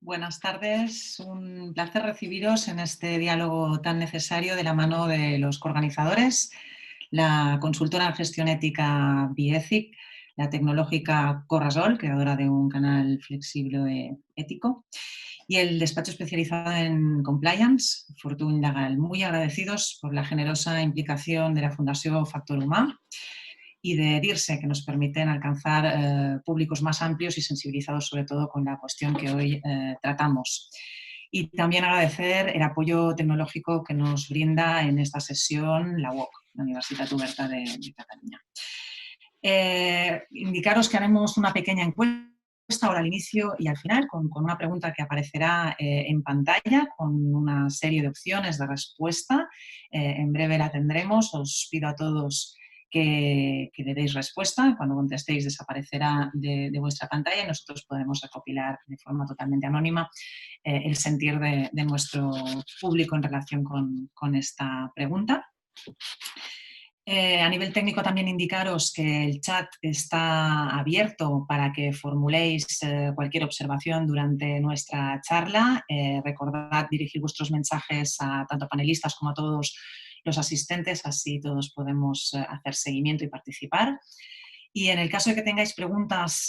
Buenas tardes, un placer recibiros en este diálogo tan necesario de la mano de los coorganizadores, la consultora en gestión ética Bioethic, la tecnológica Corrasol, creadora de un canal flexible ético, y el despacho especializado en compliance, Fortune Legal. Muy agradecidos por la generosa implicación de la Fundación Factor Humà y de DIRSE, que nos permiten alcanzar públicos más amplios y sensibilizados sobre todo con la cuestión que hoy tratamos. Y también agradecer el apoyo tecnológico que nos brinda en esta sesión la UOC, la Universitat Oberta de Cataluña. Indicaros que haremos una pequeña encuesta ahora al inicio y al final con una pregunta que aparecerá en pantalla con una serie de opciones de respuesta. En breve la tendremos. Os pido a todos que le deis respuesta. Cuando contestéis desaparecerá de vuestra pantalla y nosotros podremos recopilar de forma totalmente anónima el sentir de nuestro público en relación con esta pregunta. A nivel técnico también indicaros que el chat está abierto para que formuléis cualquier observación durante nuestra charla. Recordad dirigir vuestros mensajes a tanto panelistas como a todos los asistentes, así todos podemos hacer seguimiento y participar. Y en el caso de que tengáis preguntas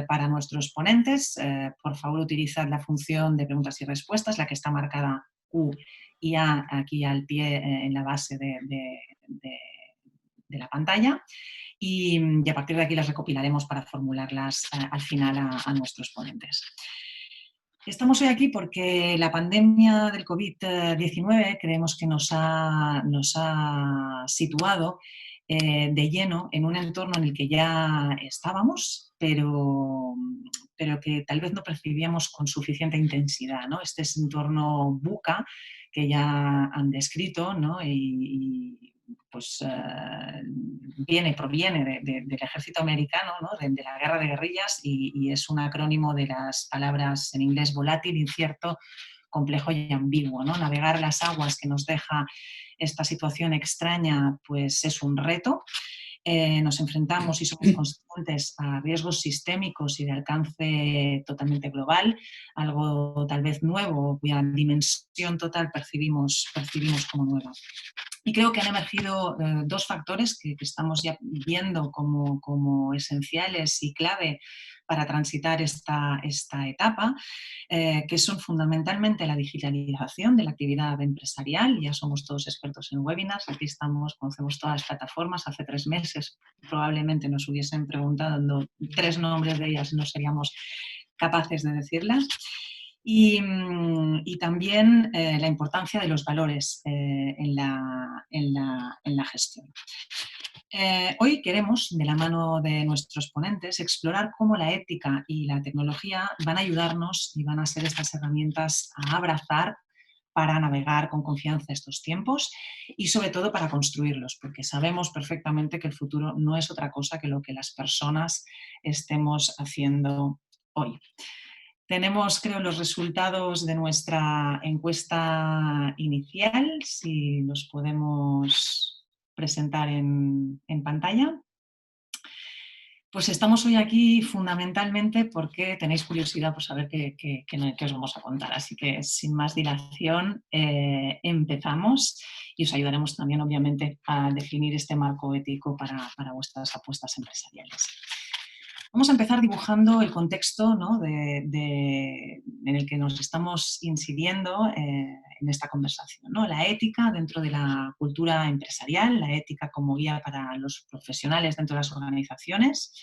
para nuestros ponentes, por favor utilizad la función de preguntas y respuestas, la que está marcada Q y A aquí al pie en la base de la pantalla y a partir de aquí las recopilaremos para formularlas al final a nuestros ponentes. Estamos hoy aquí porque la pandemia del COVID-19 creemos que nos ha situado de lleno en un entorno en el que ya estábamos, pero que tal vez no percibíamos con suficiente intensidad, ¿no? Este es entorno VUCA que ya han descrito, ¿no? Y pues proviene del ejército americano, ¿no? de la guerra de guerrillas y es un acrónimo de las palabras en inglés volátil, incierto, complejo y ambiguo, ¿no? Navegar las aguas que nos deja esta situación extraña pues es un reto. Nos enfrentamos y somos conscientes a riesgos sistémicos y de alcance totalmente global, algo tal vez nuevo, cuya dimensión total percibimos como nueva. Y creo que han emergido dos factores que estamos ya viendo como esenciales y clave para transitar esta etapa, que son fundamentalmente la digitalización de la actividad empresarial. Ya somos todos expertos en webinars, aquí estamos, conocemos todas las plataformas. Hace 3 meses probablemente nos hubiesen preguntado 3 nombres de ellas y no seríamos capaces de decirlas. Y también la importancia de los valores en la gestión. Hoy queremos, de la mano de nuestros ponentes, explorar cómo la ética y la tecnología van a ayudarnos y van a ser estas herramientas a abrazar para navegar con confianza estos tiempos y sobre todo para construirlos, porque sabemos perfectamente que el futuro no es otra cosa que lo que las personas estemos haciendo hoy. Tenemos, creo, los resultados de nuestra encuesta inicial, si los podemos presentar en pantalla. Pues estamos hoy aquí fundamentalmente porque tenéis curiosidad por saber qué os vamos a contar. Así que, sin más dilación, empezamos y os ayudaremos también, obviamente, a definir este marco ético para vuestras apuestas empresariales. Vamos a empezar dibujando el contexto, ¿no? en el que nos estamos incidiendo en esta conversación, ¿no? La ética dentro de la cultura empresarial, la ética como guía para los profesionales dentro de las organizaciones.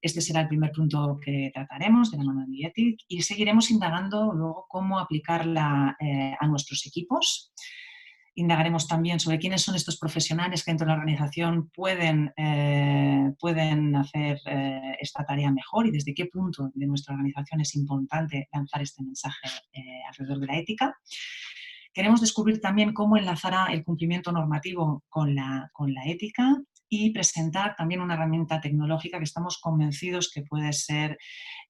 Este será el primer punto que trataremos de la mano de Bioethic y seguiremos indagando luego cómo aplicarla a nuestros equipos. Indagaremos también sobre quiénes son estos profesionales que dentro de la organización pueden hacer esta tarea mejor y desde qué punto de nuestra organización es importante lanzar este mensaje alrededor de la ética. Queremos descubrir también cómo enlazará el cumplimiento normativo con la ética y presentar también una herramienta tecnológica que estamos convencidos que puede ser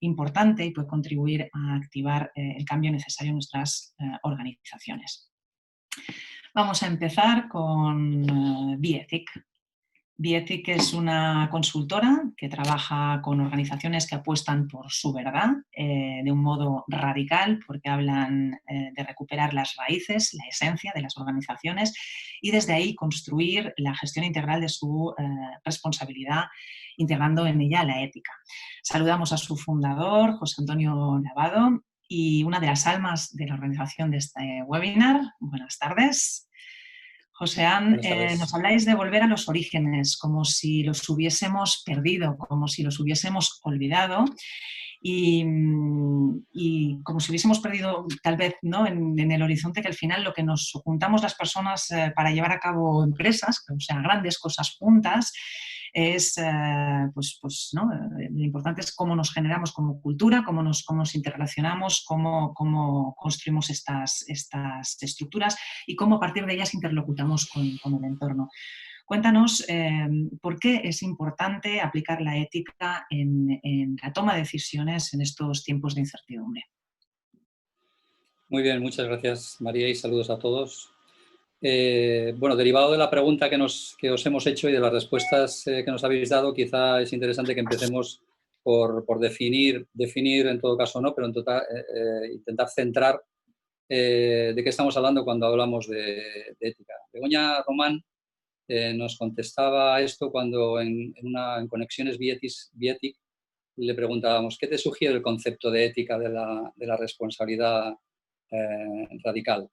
importante y puede contribuir a activar el cambio necesario en nuestras organizaciones. Vamos a empezar con Bioethic. Bioethic es una consultora que trabaja con organizaciones que apuestan por su verdad de un modo radical, porque hablan de recuperar las raíces, la esencia de las organizaciones y desde ahí construir la gestión integral de su responsabilidad, integrando en ella la ética. Saludamos a su fundador, José Antonio Lavado, y una de las almas de la organización de este webinar. Buenas tardes. Joseán, nos habláis de volver a los orígenes, como si los hubiésemos perdido, como si los hubiésemos olvidado y como si hubiésemos perdido tal vez, ¿no?, en el horizonte, que al final lo que nos juntamos las personas para llevar a cabo empresas, o sea, grandes cosas juntas, es, ¿no? Lo importante es cómo nos generamos como cultura, cómo nos interrelacionamos, cómo construimos estas estructuras y cómo a partir de ellas interlocutamos con el entorno. Cuéntanos por qué es importante aplicar la ética en la toma de decisiones en estos tiempos de incertidumbre. Muy bien, muchas gracias, María, y saludos a todos. Bueno, derivado de la pregunta que os hemos hecho y de las respuestas que nos habéis dado, quizá es interesante que empecemos por definir en todo caso, ¿no?, pero intentar centrar de qué estamos hablando cuando hablamos de ética. Begoña Román nos contestaba esto cuando en Conexiones Bioethic le preguntábamos: ¿qué te sugiere el concepto de ética de la responsabilidad radical?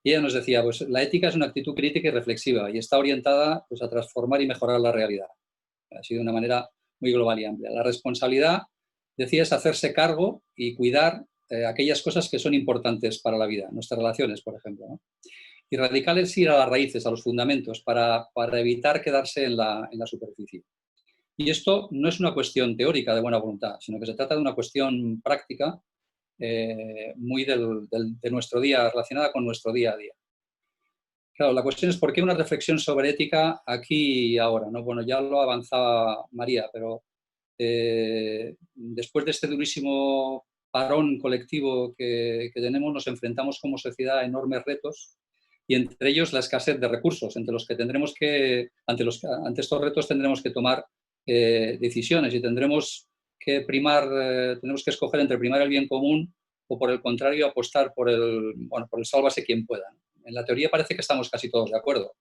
Y ella nos decía, pues la ética es una actitud crítica y reflexiva y está orientada, pues, a transformar y mejorar la realidad. Así de una manera muy global y amplia. La responsabilidad, decía, es hacerse cargo y cuidar aquellas cosas que son importantes para la vida, nuestras relaciones, por ejemplo, ¿no? Y radical es ir a las raíces, a los fundamentos, para evitar quedarse en la superficie. Y esto no es una cuestión teórica de buena voluntad, sino que se trata de una cuestión práctica muy de nuestro día, relacionada con nuestro día a día. Claro, la cuestión es por qué una reflexión sobre ética aquí y ahora, ¿no? Bueno, ya lo avanzaba María, pero después de este durísimo parón colectivo que tenemos, nos enfrentamos como sociedad a enormes retos y entre ellos la escasez de recursos, ante estos retos tendremos que tomar decisiones y tendremos que tenemos que escoger entre primar el bien común o, por el contrario, apostar por el sálvase quien pueda. En la teoría parece que estamos casi todos de acuerdo,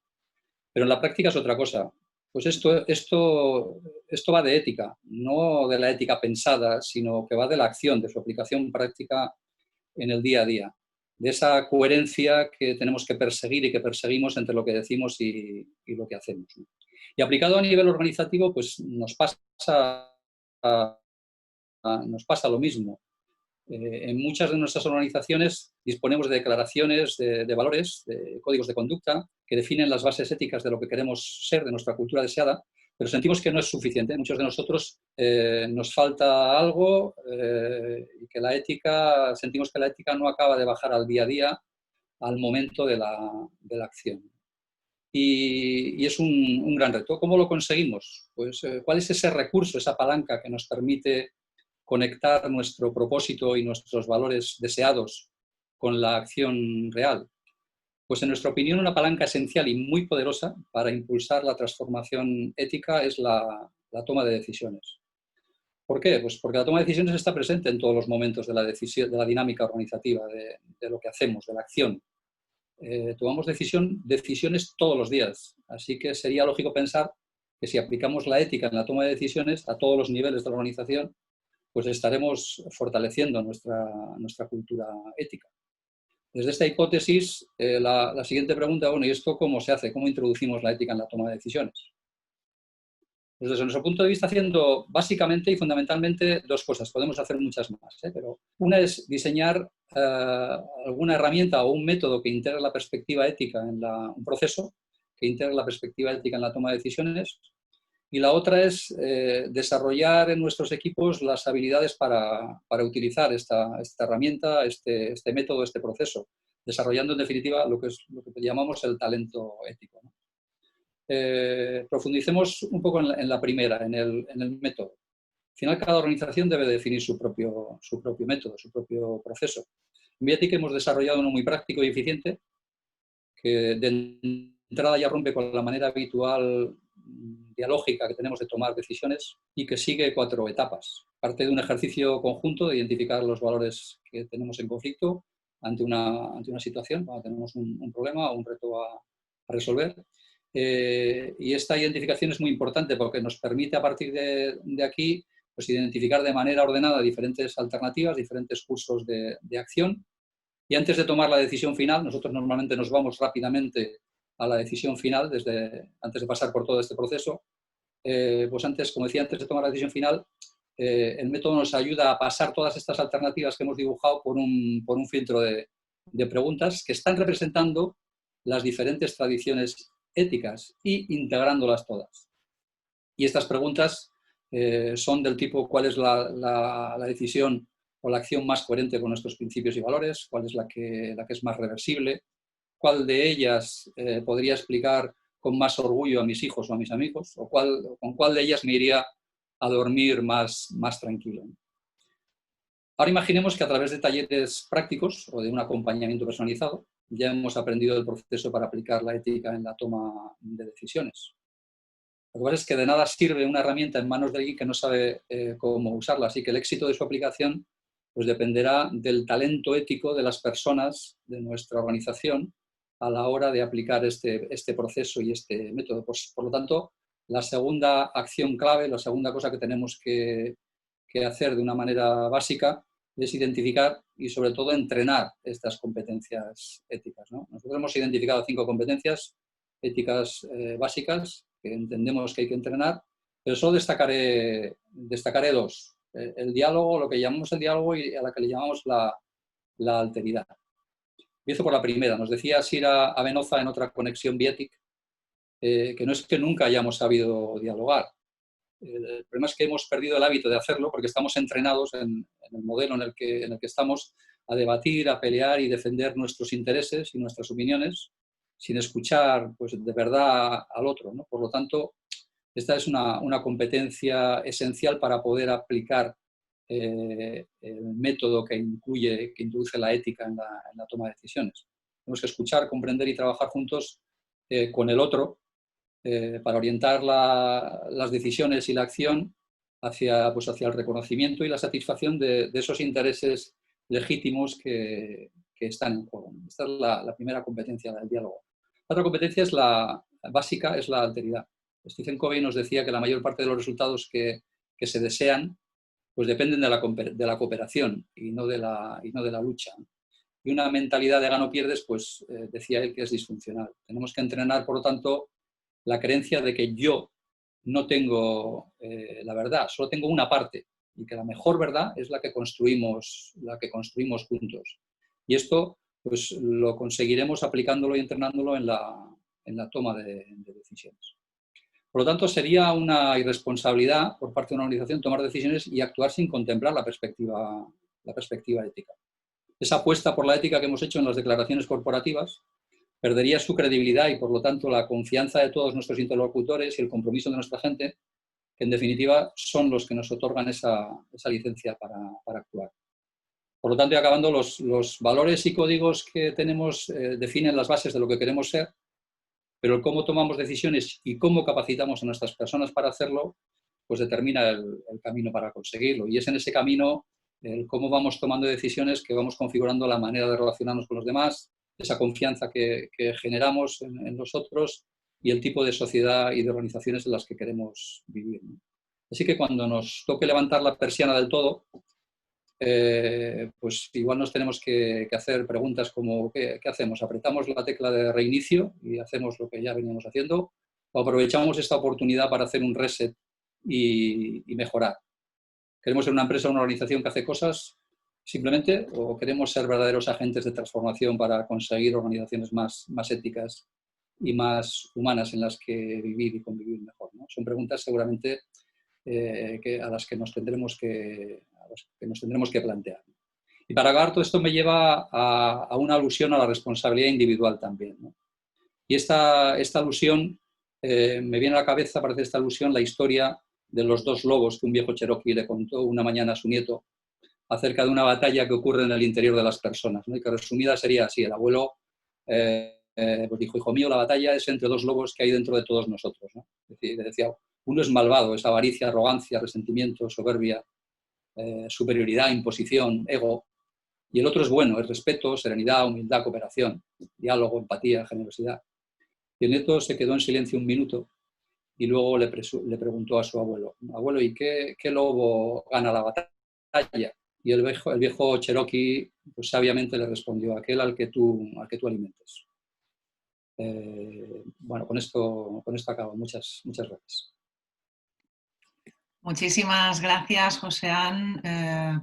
pero en la práctica es otra cosa. Pues esto va de ética, no de la ética pensada, sino que va de la acción, de su aplicación práctica en el día a día, de esa coherencia que tenemos que perseguir y que perseguimos entre lo que decimos y lo que hacemos. Y aplicado a nivel organizativo, pues nos pasa lo mismo. En muchas de nuestras organizaciones disponemos de declaraciones de valores, de códigos de conducta, que definen las bases éticas de lo que queremos ser, de nuestra cultura deseada, pero sentimos que no es suficiente. Muchos de nosotros nos falta algo y que sentimos que la ética no acaba de bajar al día a día, al momento de la acción. Y es un gran reto. ¿Cómo lo conseguimos? Pues, ¿cuál es ese recurso, esa palanca que nos permite conectar nuestro propósito y nuestros valores deseados con la acción real? Pues, en nuestra opinión, una palanca esencial y muy poderosa para impulsar la transformación ética es la toma de decisiones. ¿Por qué? Pues porque la toma de decisiones está presente en todos los momentos de la dinámica organizativa, de lo que hacemos, de la acción. Tomamos decisiones todos los días, así que sería lógico pensar que si aplicamos la ética en la toma de decisiones a todos los niveles de la organización, pues estaremos fortaleciendo nuestra cultura ética. Desde esta hipótesis, la siguiente pregunta, bueno, ¿y esto cómo se hace? ¿Cómo introducimos la ética en la toma de decisiones? Pues desde nuestro punto de vista, haciendo básicamente y fundamentalmente dos cosas. Podemos hacer muchas más, pero una es diseñar alguna herramienta o un método que integre la perspectiva ética en un proceso, que integre la perspectiva ética en la toma de decisiones. Y la otra es desarrollar en nuestros equipos las habilidades para utilizar esta herramienta, este método, este proceso, desarrollando en definitiva lo que llamamos el talento ético, ¿no? Profundicemos un poco en la primera, en el método. Al final, cada organización debe definir su propio método, su propio proceso. En Bioethic hemos desarrollado uno muy práctico y eficiente, que de entrada ya rompe con la manera habitual dialógica que tenemos de tomar decisiones y que sigue 4 etapas. Parte de un ejercicio conjunto de identificar los valores que tenemos en conflicto ante una situación, cuando tenemos un problema o un reto a resolver. Y esta identificación es muy importante porque nos permite a partir de aquí pues, identificar de manera ordenada diferentes alternativas, diferentes cursos de acción. Y antes de tomar la decisión final, nosotros normalmente nos vamos rápidamente a la decisión final, antes de pasar por todo este proceso. Pues antes, como decía, antes de tomar la decisión final, el método nos ayuda a pasar todas estas alternativas que hemos dibujado por un filtro de preguntas que están representando las diferentes tradiciones éticas y integrándolas todas. Y estas preguntas son del tipo: ¿cuál es la decisión o la acción más coherente con nuestros principios y valores? ¿Cuál es la que es más reversible? ¿Cuál de ellas podría explicar con más orgullo a mis hijos o a mis amigos? ¿O con cuál de ellas me iría a dormir más tranquilo? Ahora imaginemos que a través de talleres prácticos o de un acompañamiento personalizado ya hemos aprendido el proceso para aplicar la ética en la toma de decisiones. Lo que pasa es que de nada sirve una herramienta en manos de alguien que no sabe cómo usarla, así que el éxito de su aplicación pues dependerá del talento ético de las personas de nuestra organización a la hora de aplicar este proceso y este método. Pues, por lo tanto, la segunda acción clave, la segunda cosa que tenemos que hacer de una manera básica es identificar y, sobre todo, entrenar estas competencias éticas, ¿no? Nosotros hemos identificado 5 competencias éticas básicas que entendemos que hay que entrenar, pero solo destacaré 2. El diálogo, lo que llamamos el diálogo, y a la que le llamamos la alteridad. Empiezo por la primera. Nos decía Sira Avenoza en otra conexión Bietic que no es que nunca hayamos sabido dialogar. El problema es que hemos perdido el hábito de hacerlo porque estamos entrenados en el modelo en el que estamos a debatir, a pelear y defender nuestros intereses y nuestras opiniones sin escuchar pues, de verdad al otro, ¿no? Por lo tanto, esta es una competencia esencial para poder aplicar el método que introduce la ética en la toma de decisiones. Tenemos que escuchar, comprender y trabajar juntos con el otro para orientar las decisiones y la acción hacia el reconocimiento y la satisfacción de esos intereses legítimos que están en juego. Esta es la primera competencia del diálogo. La otra competencia básica es la alteridad. Stephen Covey nos decía que la mayor parte de los resultados que se desean pues dependen de la cooperación y no de la lucha. Y una mentalidad de gano-pierdes, pues decía él que es disfuncional. Tenemos que entrenar, por lo tanto, la creencia de que yo no tengo la verdad, solo tengo una parte, y que la mejor verdad es la que construimos juntos. Y esto pues, lo conseguiremos aplicándolo y entrenándolo en la toma de decisiones. Por lo tanto, sería una irresponsabilidad por parte de una organización tomar decisiones y actuar sin contemplar la perspectiva ética. Esa apuesta por la ética que hemos hecho en las declaraciones corporativas perdería su credibilidad y, por lo tanto, la confianza de todos nuestros interlocutores y el compromiso de nuestra gente, que en definitiva son los que nos otorgan esa licencia para actuar. Por lo tanto, y acabando, los valores y códigos que tenemos definen las bases de lo que queremos ser, pero el cómo tomamos decisiones y cómo capacitamos a nuestras personas para hacerlo, pues determina el camino para conseguirlo. Y es en ese camino el cómo vamos tomando decisiones que vamos configurando la manera de relacionarnos con los demás, esa confianza que generamos en los otros y el tipo de sociedad y de organizaciones en las que queremos vivir, ¿no? Así que cuando nos toque levantar la persiana del todo, pues igual nos tenemos que hacer preguntas como ¿qué hacemos? ¿Apretamos la tecla de reinicio y hacemos lo que ya veníamos haciendo? ¿O aprovechamos esta oportunidad para hacer un reset y mejorar? ¿Queremos ser una empresa o una organización que hace cosas simplemente o queremos ser verdaderos agentes de transformación para conseguir organizaciones más éticas y más humanas en las que vivir y convivir mejor, ¿no? Son preguntas seguramente a las que nos tendremos que plantear. Y para acabar, todo esto me lleva a una alusión a la responsabilidad individual también, ¿no? Y esta alusión, me viene a la cabeza, parece esta alusión, la historia de los 2 lobos que un viejo cherokee le contó una mañana a su nieto acerca de una batalla que ocurre en el interior de las personas, ¿no? Y que resumida sería así: el abuelo pues dijo, hijo mío, la batalla es entre 2 lobos que hay dentro de todos nosotros, ¿no? le decía, uno es malvado, es avaricia, arrogancia, resentimiento, soberbia, superioridad, imposición, ego. Y el otro es bueno, es respeto, serenidad, humildad, cooperación, diálogo, empatía, generosidad. Y el nieto se quedó en silencio un minuto y luego le preguntó a su abuelo, abuelo, ¿y qué lobo gana la batalla? Y el viejo Cherokee pues, sabiamente le respondió, aquel al que tú alimentes. Bueno, con esto acabo. Muchas gracias. Muchísimas gracias, Joseán,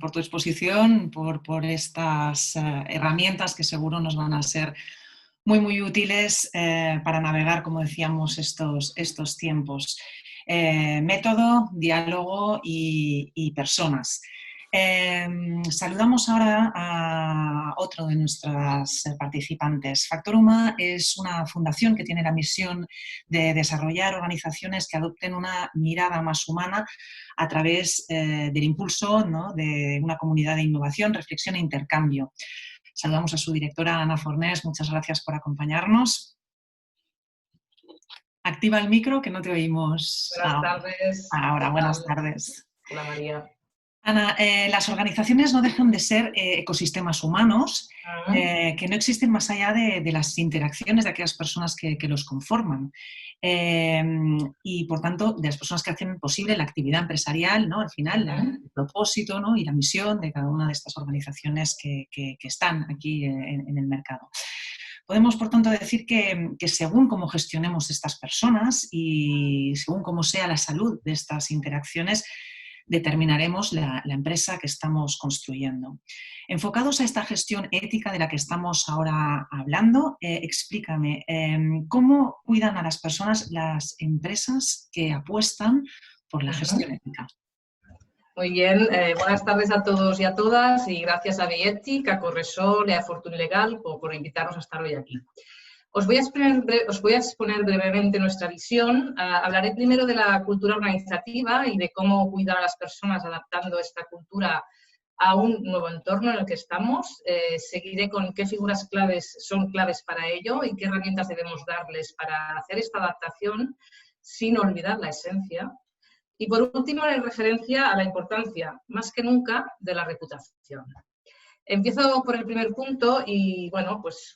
por tu exposición, por estas herramientas que seguro nos van a ser muy útiles para navegar, como decíamos, estos tiempos. Método, diálogo y personas. Saludamos ahora a otro de nuestras participantes. Factoruma es una fundación que tiene la misión de desarrollar organizaciones que adopten una mirada más humana a través del impulso, ¿no?, de una comunidad de innovación, reflexión e intercambio. Saludamos a su directora, Ana Fornés. Muchas gracias por acompañarnos. Activa el micro, que no te oímos. Buenas tardes. Ahora, buenas tardes. Hola, María. Ana, las organizaciones no dejan de ser ecosistemas humanos que no existen más allá de las interacciones de aquellas personas que los conforman. Y, por tanto, de las personas que hacen posible la actividad empresarial, ¿no? Al final, el propósito, ¿no?, y la misión de cada una de estas organizaciones que están aquí en el mercado. Podemos, por tanto, decir que según cómo gestionemos estas personas y según cómo sea la salud de estas interacciones, determinaremos la empresa que estamos construyendo. Enfocados a esta gestión ética de la que estamos ahora hablando, explícame, ¿cómo cuidan a las personas las empresas que apuestan por la gestión ética? Muy bien, buenas tardes a todos y a todas y gracias a Bietic, a Corresol y a Fortune Legal por invitarnos a estar hoy aquí. Os voy a exponer brevemente nuestra visión. Hablaré primero de la cultura organizativa y de cómo cuidar a las personas adaptando esta cultura a un nuevo entorno en el que estamos. Seguiré con qué figuras claves son claves para ello y qué herramientas debemos darles para hacer esta adaptación sin olvidar la esencia. Y por último, haré referencia a la importancia, más que nunca, de la reputación. Empiezo por el primer punto y, bueno, pues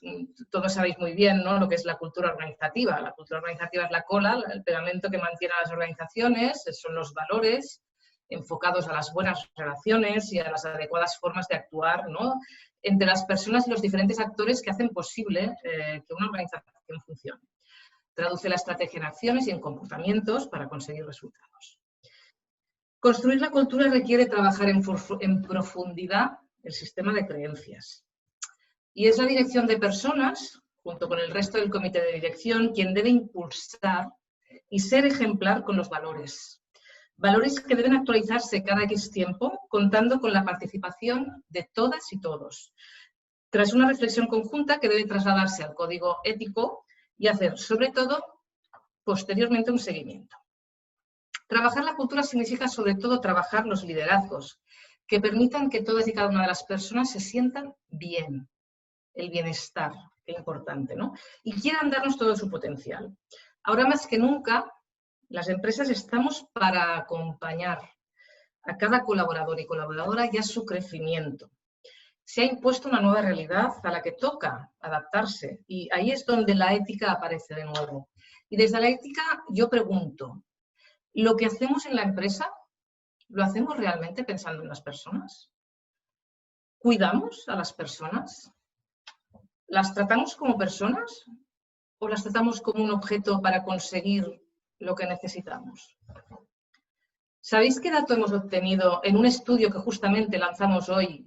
todos sabéis muy bien, ¿no?, lo que es la cultura organizativa. La cultura organizativa es la cola, el pegamento que mantiene a las organizaciones, son los valores enfocados a las buenas relaciones y a las adecuadas formas de actuar, ¿no?, entre las personas y los diferentes actores que hacen posible que una organización funcione. Traduce la estrategia en acciones y en comportamientos para conseguir resultados. Construir la cultura requiere trabajar en profundidad el sistema de creencias. Y es la dirección de personas, junto con el resto del comité de dirección, quien debe impulsar y ser ejemplar con los valores. Valores que deben actualizarse cada X tiempo, contando con la participación de todas y todos, tras una reflexión conjunta que debe trasladarse al código ético y hacer, sobre todo, posteriormente un seguimiento. Trabajar la cultura significa, sobre todo, trabajar los liderazgos, que permitan que todas y cada una de las personas se sientan bien, el bienestar, qué importante, ¿no?, y quieran darnos todo su potencial. Ahora más que nunca, las empresas estamos para acompañar a cada colaborador y colaboradora y a su crecimiento. Se ha impuesto una nueva realidad a la que toca adaptarse y ahí es donde la ética aparece de nuevo. Y desde la ética yo pregunto, ¿lo que hacemos en la empresa lo hacemos realmente pensando en las personas? ¿Cuidamos a las personas? ¿Las tratamos como personas o las tratamos como un objeto para conseguir lo que necesitamos? ¿Sabéis qué dato hemos obtenido en un estudio que justamente lanzamos hoy?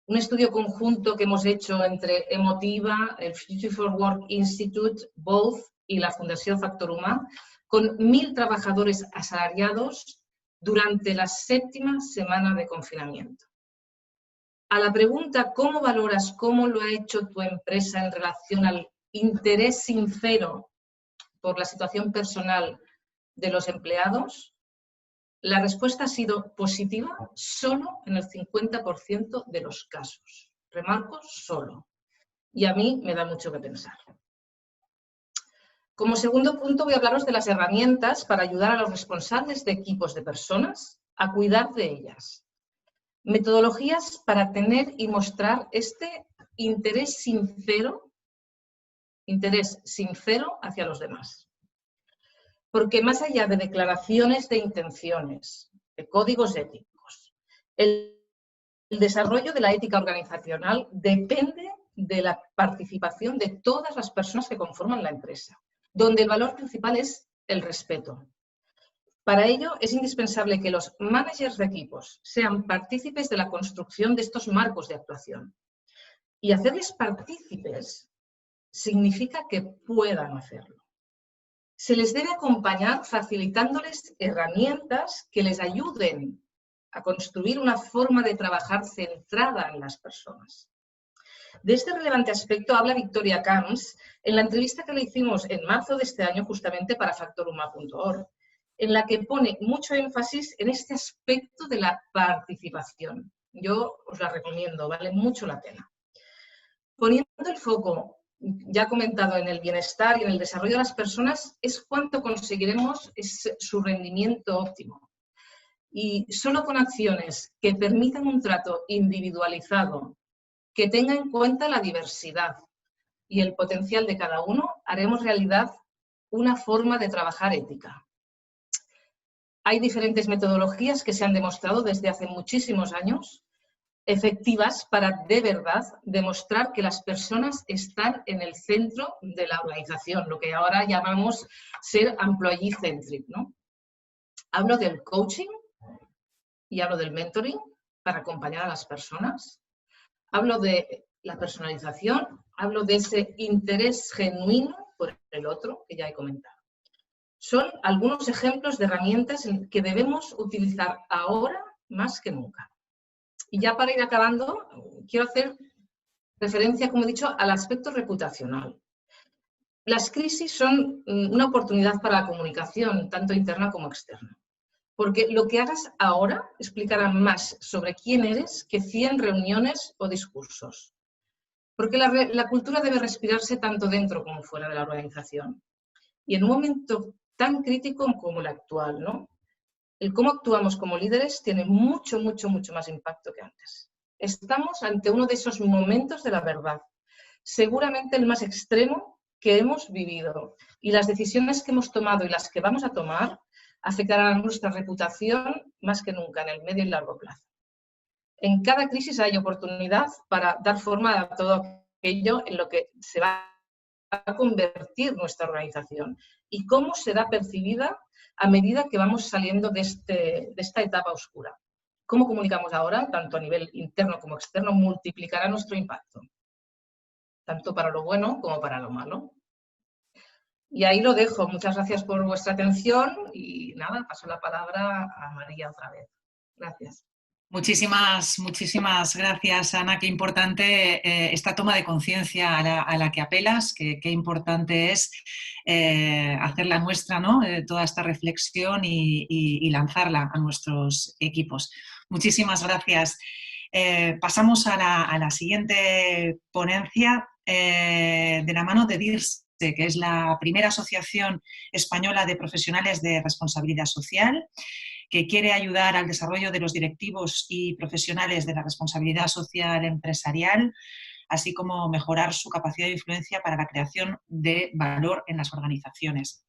Un estudio conjunto que hemos hecho entre Emotiva, el Future for Work Institute, Both y la Fundación Factoruma, con 1.000 trabajadores asalariados durante la 7ª semana de confinamiento. A la pregunta ¿cómo valoras cómo lo ha hecho tu empresa en relación al interés sincero por la situación personal de los empleados? La respuesta ha sido positiva solo en el 50% de los casos. Remarco, solo. Y a mí me da mucho que pensar. Como segundo punto voy a hablaros de las herramientas para ayudar a los responsables de equipos de personas a cuidar de ellas. Metodologías para tener y mostrar este interés sincero hacia los demás. Porque más allá de declaraciones de intenciones, de códigos éticos, el desarrollo de la ética organizacional depende de la participación de todas las personas que conforman la empresa, donde el valor principal es el respeto. Para ello es indispensable que los managers de equipos sean partícipes de la construcción de estos marcos de actuación. Y hacerles partícipes significa que puedan hacerlo. Se les debe acompañar facilitándoles herramientas que les ayuden a construir una forma de trabajar centrada en las personas. De este relevante aspecto habla Victoria Camps en la entrevista que le hicimos en marzo de este año justamente para factorhuma.org, en la que pone mucho énfasis en este aspecto de la participación. Yo os la recomiendo, vale mucho la pena. Poniendo el foco, ya comentado, en el bienestar y en el desarrollo de las personas, es cuánto conseguiremos su rendimiento óptimo. Y solo con acciones que permitan un trato individualizado, que tenga en cuenta la diversidad y el potencial de cada uno, haremos realidad una forma de trabajar ética. Hay diferentes metodologías que se han demostrado desde hace muchísimos años efectivas para, de verdad, demostrar que las personas están en el centro de la organización, lo que ahora llamamos ser employee-centric, ¿no? Hablo del coaching y hablo del mentoring para acompañar a las personas. Hablo de la personalización, hablo de ese interés genuino por el otro que ya he comentado. Son algunos ejemplos de herramientas que debemos utilizar ahora más que nunca. Y ya para ir acabando, quiero hacer referencia, como he dicho, al aspecto reputacional. Las crisis son una oportunidad para la comunicación, tanto interna como externa. Porque lo que hagas ahora explicará más sobre quién eres que 100 reuniones o discursos. Porque la cultura debe respirarse tanto dentro como fuera de la organización. Y en un momento tan crítico como el actual, ¿no? El cómo actuamos como líderes tiene mucho más impacto que antes. Estamos ante uno de esos momentos de la verdad, seguramente el más extremo que hemos vivido. Y las decisiones que hemos tomado y las que vamos a tomar afectarán a nuestra reputación más que nunca en el medio y largo plazo. En cada crisis hay oportunidad para dar forma a todo aquello en lo que se va a convertir nuestra organización y cómo será percibida a medida que vamos saliendo de esta etapa oscura. Cómo comunicamos ahora, tanto a nivel interno como externo, multiplicará nuestro impacto, tanto para lo bueno como para lo malo. Y ahí lo dejo. Muchas gracias por vuestra atención y nada, paso la palabra a María otra vez. Gracias. Muchísimas gracias, Ana. Qué importante esta toma de conciencia a la que apelas, qué importante es hacerla nuestra, ¿no? Toda esta reflexión y lanzarla a nuestros equipos. Muchísimas gracias. Pasamos a la siguiente ponencia de la mano de DIRSE, que es la primera asociación española de profesionales de responsabilidad social, que quiere ayudar al desarrollo de los directivos y profesionales de la responsabilidad social empresarial, así como mejorar su capacidad de influencia para la creación de valor en las organizaciones.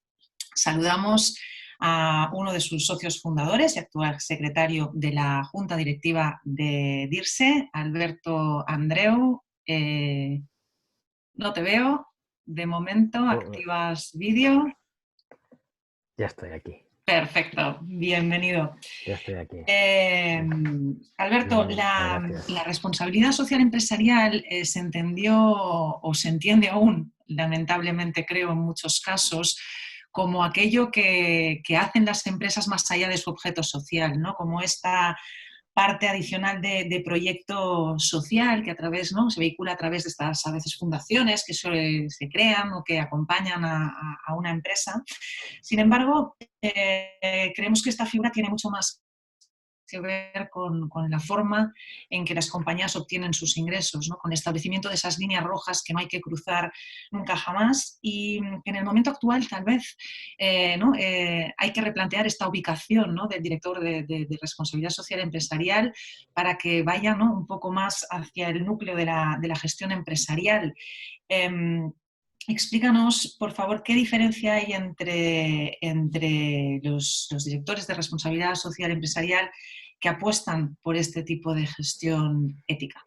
Saludamos a uno de sus socios fundadores y actual secretario de la Junta Directiva de DIRSE, Alberto Andreu. No te veo. De momento, ¿activas vídeo? Ya estoy aquí. Perfecto, bienvenido. Ya estoy aquí. Alberto, la responsabilidad social empresarial se entendió o se entiende aún, lamentablemente creo en muchos casos, como aquello que hacen las empresas más allá de su objeto social, ¿no? Como esta parte adicional de proyecto social que se vehicula a través de estas a veces fundaciones que se crean o que acompañan a una empresa. Sin embargo, creemos que esta figura tiene mucho más que ver con la forma en que las compañías obtienen sus ingresos, ¿no? Con el establecimiento de esas líneas rojas que no hay que cruzar nunca jamás, y en el momento actual tal vez ¿no? Hay que replantear esta ubicación, ¿no? Del director de responsabilidad social empresarial para que vaya, ¿no? Un poco más hacia el núcleo de la gestión empresarial. Explícanos, por favor, qué diferencia hay entre los directores de responsabilidad social empresarial que apuestan por este tipo de gestión ética.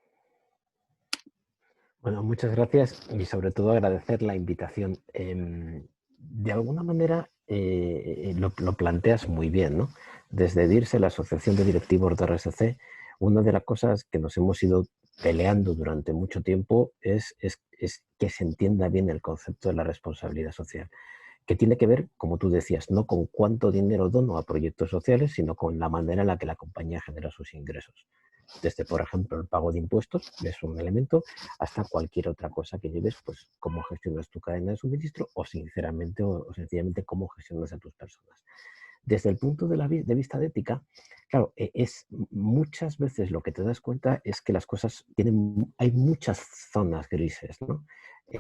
Bueno, muchas gracias y sobre todo agradecer la invitación. De alguna manera lo planteas muy bien, ¿no? Desde DIRSE, la Asociación de Directivos de RSC, una de las cosas que nos hemos ido peleando durante mucho tiempo es que se entienda bien el concepto de la responsabilidad social, que tiene que ver, como tú decías, no con cuánto dinero dono a proyectos sociales, sino con la manera en la que la compañía genera sus ingresos. Desde, por ejemplo, el pago de impuestos, es un elemento, hasta cualquier otra cosa que lleves, pues cómo gestionas tu cadena de suministro o sinceramente o sencillamente cómo gestionas a tus personas. Desde el punto de vista de ética, claro, muchas veces lo que te das cuenta es que las cosas hay muchas zonas grises, ¿no?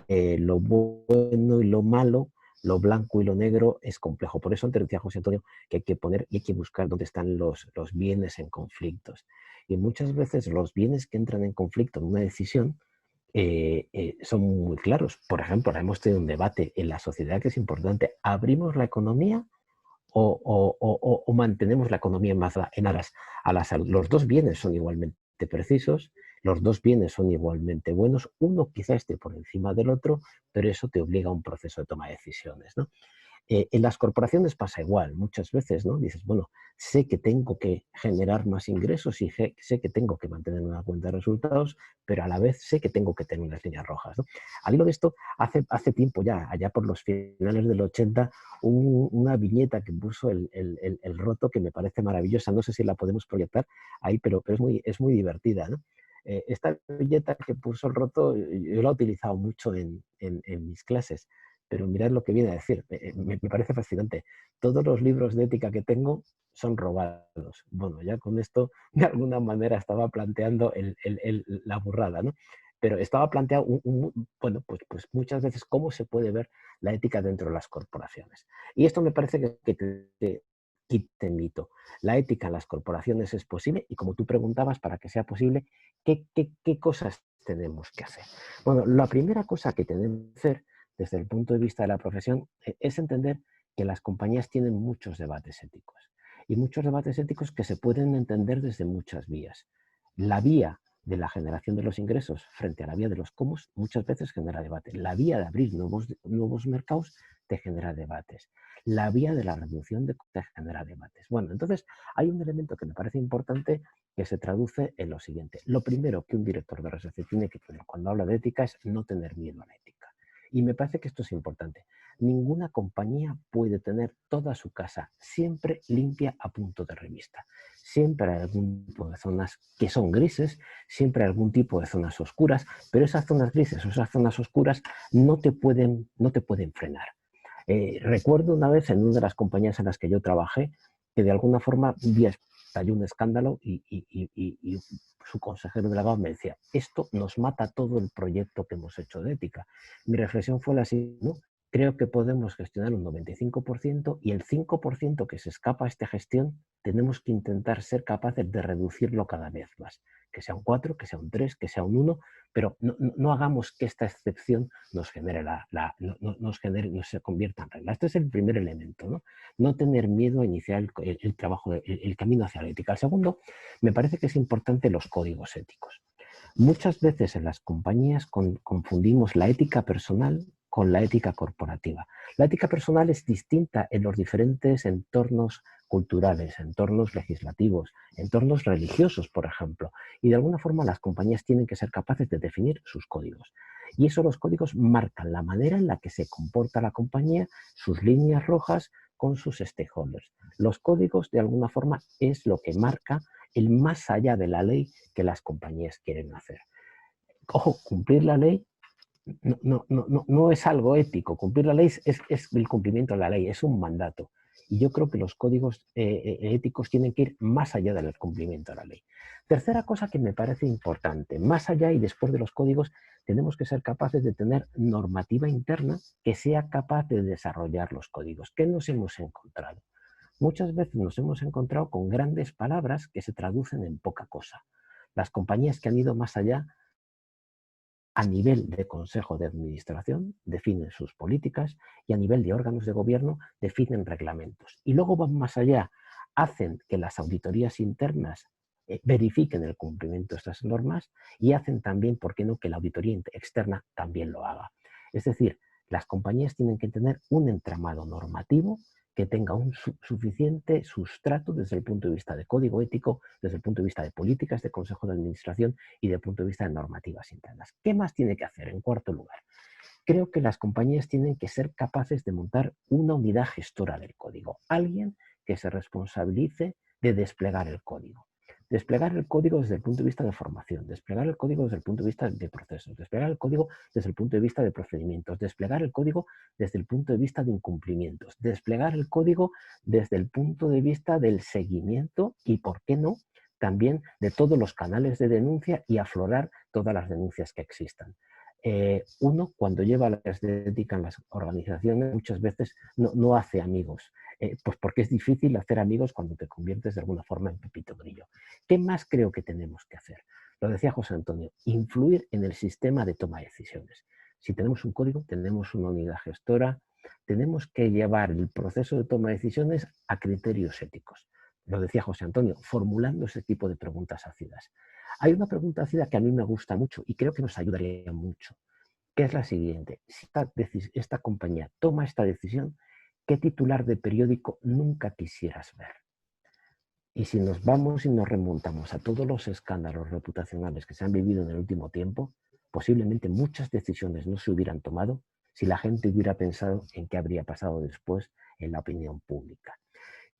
Lo bueno y lo malo, lo blanco y lo negro es complejo. Por eso te decía José Antonio que hay que poner y hay que buscar dónde están los bienes en conflictos. Y muchas veces los bienes que entran en conflicto en una decisión son muy claros. Por ejemplo, ahora hemos tenido un debate en la sociedad que es importante. ¿Abrimos la economía o mantenemos la economía en aras a la salud? Los dos bienes son igualmente precisos, los dos bienes son igualmente buenos, uno quizá esté por encima del otro, pero eso te obliga a un proceso de toma de decisiones, ¿no? En las corporaciones pasa igual, muchas veces, ¿no? Dices, bueno, sé que tengo que generar más ingresos y sé que tengo que mantener una cuenta de resultados, pero a la vez sé que tengo que tener unas líneas rojas, ¿no? Al hilo de esto, hace tiempo ya, allá por los finales del 80, una viñeta que puso el Roto que me parece maravillosa, no sé si la podemos proyectar ahí, pero es muy divertida, ¿no? Esta viñeta que puso el Roto, yo la he utilizado mucho en mis clases. Pero mirad lo que viene a decir, me parece fascinante. Todos los libros de ética que tengo son robados. Bueno, ya con esto de alguna manera estaba planteando la burrada, ¿no? Pero estaba planteando, bueno, pues muchas veces cómo se puede ver la ética dentro de las corporaciones. Y esto me parece que te quite mito. La ética en las corporaciones es posible y como tú preguntabas, para que sea posible, ¿qué cosas tenemos que hacer? Bueno, la primera cosa que tenemos que hacer desde el punto de vista de la profesión, es entender que las compañías tienen muchos debates éticos y muchos debates éticos que se pueden entender desde muchas vías. La vía de la generación de los ingresos frente a la vía de los cómo muchas veces genera debate. La vía de abrir nuevos mercados te genera debates. La vía de la reducción de costes genera debates. Bueno, entonces hay un elemento que me parece importante que se traduce en lo siguiente. Lo primero que un director de RSC tiene que tener cuando habla de ética es no tener miedo a la ética. Y me parece que esto es importante. Ninguna compañía puede tener toda su casa siempre limpia a punto de revista. Siempre hay algún tipo de zonas que son grises, siempre hay algún tipo de zonas oscuras, pero esas zonas grises o esas zonas oscuras no te pueden frenar. Recuerdo una vez en una de las compañías en las que yo trabajé que de alguna forma estalló un escándalo y su consejero delegado me decía, esto nos mata todo el proyecto que hemos hecho de ética. Mi reflexión fue la siguiente, ¿no? Creo que podemos gestionar un 95% y el 5% que se escapa a esta gestión tenemos que intentar ser capaces de reducirlo cada vez más. Que sea un 4, que sea un 3, que sea un 1, pero no hagamos que esta excepción nos genere no se convierta en regla. Este es el primer elemento, ¿no? No tener miedo a iniciar el trabajo, el camino hacia la ética. El segundo, me parece que es importante los códigos éticos. Muchas veces en las compañías confundimos la ética personal con la ética corporativa. La ética personal es distinta en los diferentes entornos culturales, entornos legislativos, entornos religiosos, por ejemplo. Y de alguna forma las compañías tienen que ser capaces de definir sus códigos. Y eso los códigos marcan la manera en la que se comporta la compañía, sus líneas rojas con sus stakeholders. Los códigos de alguna forma es lo que marca el más allá de la ley que las compañías quieren hacer. Ojo, cumplir la ley no es algo ético. Cumplir la ley es el cumplimiento de la ley, es un mandato. Y yo creo que los códigos éticos tienen que ir más allá del cumplimiento de la ley. Tercera cosa que me parece importante, más allá y después de los códigos, tenemos que ser capaces de tener normativa interna que sea capaz de desarrollar los códigos. ¿Qué nos hemos encontrado? Muchas veces nos hemos encontrado con grandes palabras que se traducen en poca cosa. Las compañías que han ido más allá a nivel de consejo de administración definen sus políticas y a nivel de órganos de gobierno definen reglamentos. Y luego van más allá, hacen que las auditorías internas verifiquen el cumplimiento de estas normas y hacen también, ¿por qué no?, que la auditoría externa también lo haga. Es decir, las compañías tienen que tener un entramado normativo que tenga un suficiente sustrato desde el punto de vista de código ético, desde el punto de vista de políticas de consejo de administración y desde el punto de vista de normativas internas. ¿Qué más tiene que hacer? En cuarto lugar, creo que las compañías tienen que ser capaces de montar una unidad gestora del código, alguien que se responsabilice de desplegar el código. Desplegar el código desde el punto de vista de formación, desplegar el código desde el punto de vista de procesos, desplegar el código desde el punto de vista de procedimientos, desplegar el código desde el punto de vista de incumplimientos, desplegar el código desde el punto de vista del seguimiento y, ¿por qué no?, también de todos los canales de denuncia y aflorar todas las denuncias que existan. Uno, cuando lleva la ética en las organizaciones, muchas veces no hace amigos, pues porque es difícil hacer amigos cuando te conviertes de alguna forma en Pepito Grillo. ¿Qué más creo que tenemos que hacer? Lo decía José Antonio, influir en el sistema de toma de decisiones. Si tenemos un código, tenemos una unidad gestora, tenemos que llevar el proceso de toma de decisiones a criterios éticos. Lo decía José Antonio, formulando ese tipo de preguntas ácidas. Hay una pregunta ácida que a mí me gusta mucho y creo que nos ayudaría mucho, que es la siguiente. Si esta compañía toma esta decisión, ¿qué titular de periódico nunca quisieras ver? Y si nos vamos y nos remontamos a todos los escándalos reputacionales que se han vivido en el último tiempo, posiblemente muchas decisiones no se hubieran tomado si la gente hubiera pensado en qué habría pasado después en la opinión pública.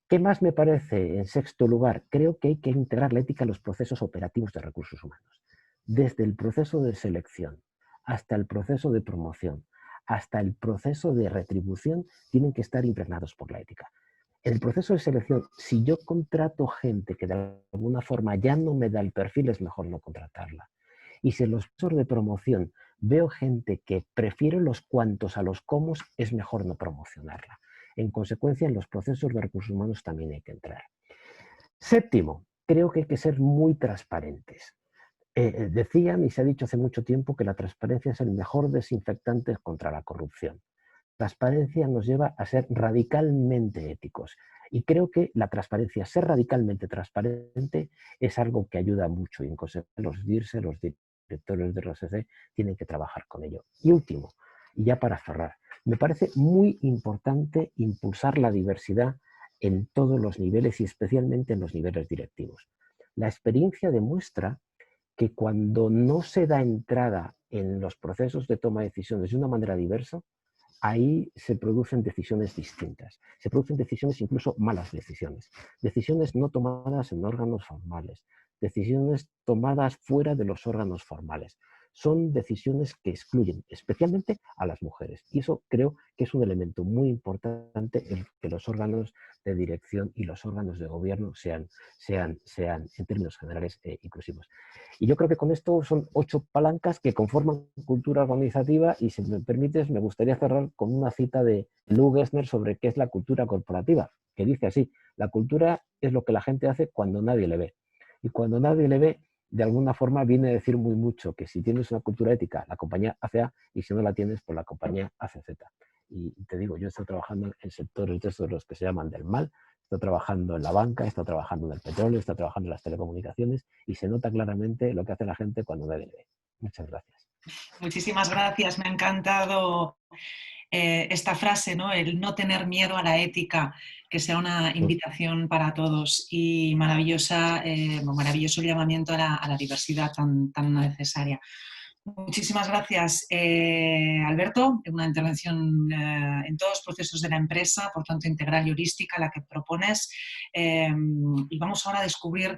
¿Qué más me parece? En sexto lugar, creo que hay que integrar la ética en los procesos operativos de recursos humanos. Desde el proceso de selección hasta el proceso de promoción, hasta el proceso de retribución, tienen que estar impregnados por la ética. En el proceso de selección, si yo contrato gente que de alguna forma ya no me da el perfil, es mejor no contratarla. Y si en los procesos de promoción veo gente que prefiere los cuantos a los cómo, es mejor no promocionarla. En consecuencia, en los procesos de recursos humanos también hay que entrar. Séptimo, creo que hay que ser muy transparentes. Decían y se ha dicho hace mucho tiempo que la transparencia es el mejor desinfectante contra la corrupción. Transparencia nos lleva a ser radicalmente éticos. Y creo que la transparencia, ser radicalmente transparente, es algo que ayuda mucho. Y en consecuencia, los DIRSE, los directores de RSC, tienen que trabajar con ello. Y último, y ya para cerrar, me parece muy importante impulsar la diversidad en todos los niveles y especialmente en los niveles directivos. La experiencia demuestra que cuando no se da entrada en los procesos de toma de decisiones de una manera diversa, ahí se producen decisiones distintas. Se producen decisiones, incluso malas decisiones. Decisiones no tomadas en órganos formales. Decisiones tomadas fuera de los órganos formales. Son decisiones que excluyen especialmente a las mujeres. Y eso creo que es un elemento muy importante en que los órganos de dirección y los órganos de gobierno sean en términos generales inclusivos. Y yo creo que con esto son 8 palancas que conforman cultura organizativa y, si me permites, me gustaría cerrar con una cita de Lou Gessner sobre qué es la cultura corporativa, que dice así: la cultura es lo que la gente hace cuando nadie le ve. Y cuando nadie le ve, de alguna forma viene a decir muy mucho que si tienes una cultura ética, la compañía hace A, y si no la tienes, pues la compañía hace Z. Y te digo, yo estoy trabajando en sectores de estos, los que se llaman del mal, estoy trabajando en la banca, estoy trabajando en el petróleo, estoy trabajando en las telecomunicaciones y se nota claramente lo que hace la gente cuando nadie le ve. Muchas gracias. Muchísimas gracias, me ha encantado esta frase, ¿no? El no tener miedo a la ética, que sea una invitación para todos y maravilloso llamamiento a la diversidad tan necesaria. Muchísimas gracias, Alberto. Una intervención en todos los procesos de la empresa, por tanto integral y holística, la que propones. Y vamos ahora a descubrir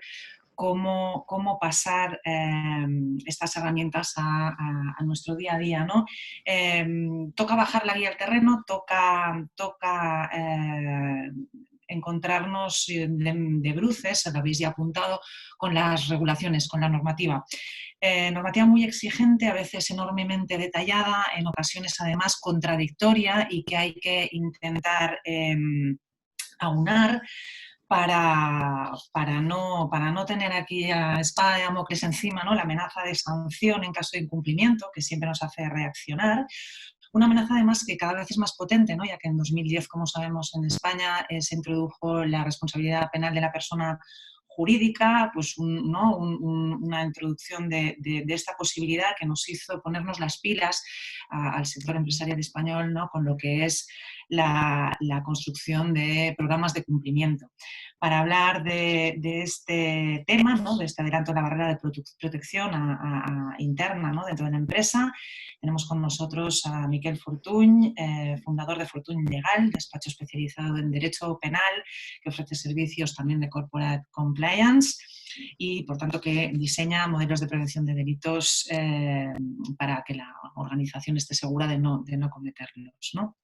cómo pasar estas herramientas a nuestro día a día, ¿no? Toca bajar la guía al terreno, toca encontrarnos de bruces, lo habéis ya apuntado, con las regulaciones, con la normativa. Normativa muy exigente, a veces enormemente detallada, en ocasiones además contradictoria y que hay que intentar aunar para no tener aquí a espada de Damocles encima, ¿no? La amenaza de sanción en caso de incumplimiento, que siempre nos hace reaccionar. Una amenaza además que cada vez es más potente, ¿no? Ya que en 2010, como sabemos, en España se introdujo la responsabilidad penal de la persona jurídica, pues una introducción de esta posibilidad que nos hizo ponernos las pilas al sector empresarial español, ¿no? Con lo que es la construcción de programas de cumplimiento. Para hablar de este tema, ¿no? De este adelanto de la barrera de protección interna, ¿no? Dentro de la empresa, tenemos con nosotros a Miquel Fortuny, fundador de Fortuny Legal, despacho especializado en Derecho Penal, que ofrece servicios también de Corporate Compliance y, por tanto, que diseña modelos de prevención de delitos para que la organización esté segura de no cometerlos, ¿no?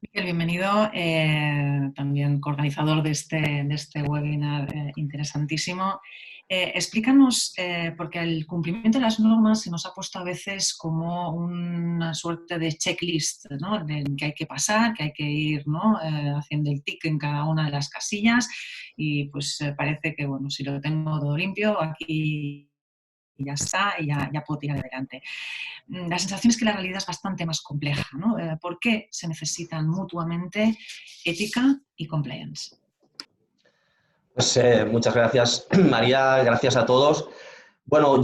Miquel, bienvenido, también coorganizador de este webinar interesantísimo. Explícanos, porque el cumplimiento de las normas se nos ha puesto a veces como una suerte de checklist, ¿no? De que hay que pasar, que hay que ir, ¿no? Haciendo el tic en cada una de las casillas y pues parece que, bueno, si lo tengo todo limpio, aquí ya está y ya puedo tirar adelante. La sensación es que la realidad es bastante más compleja, ¿no? ¿Por qué se necesitan mutuamente ética y compliance? Pues muchas gracias, María, gracias a todos. Bueno,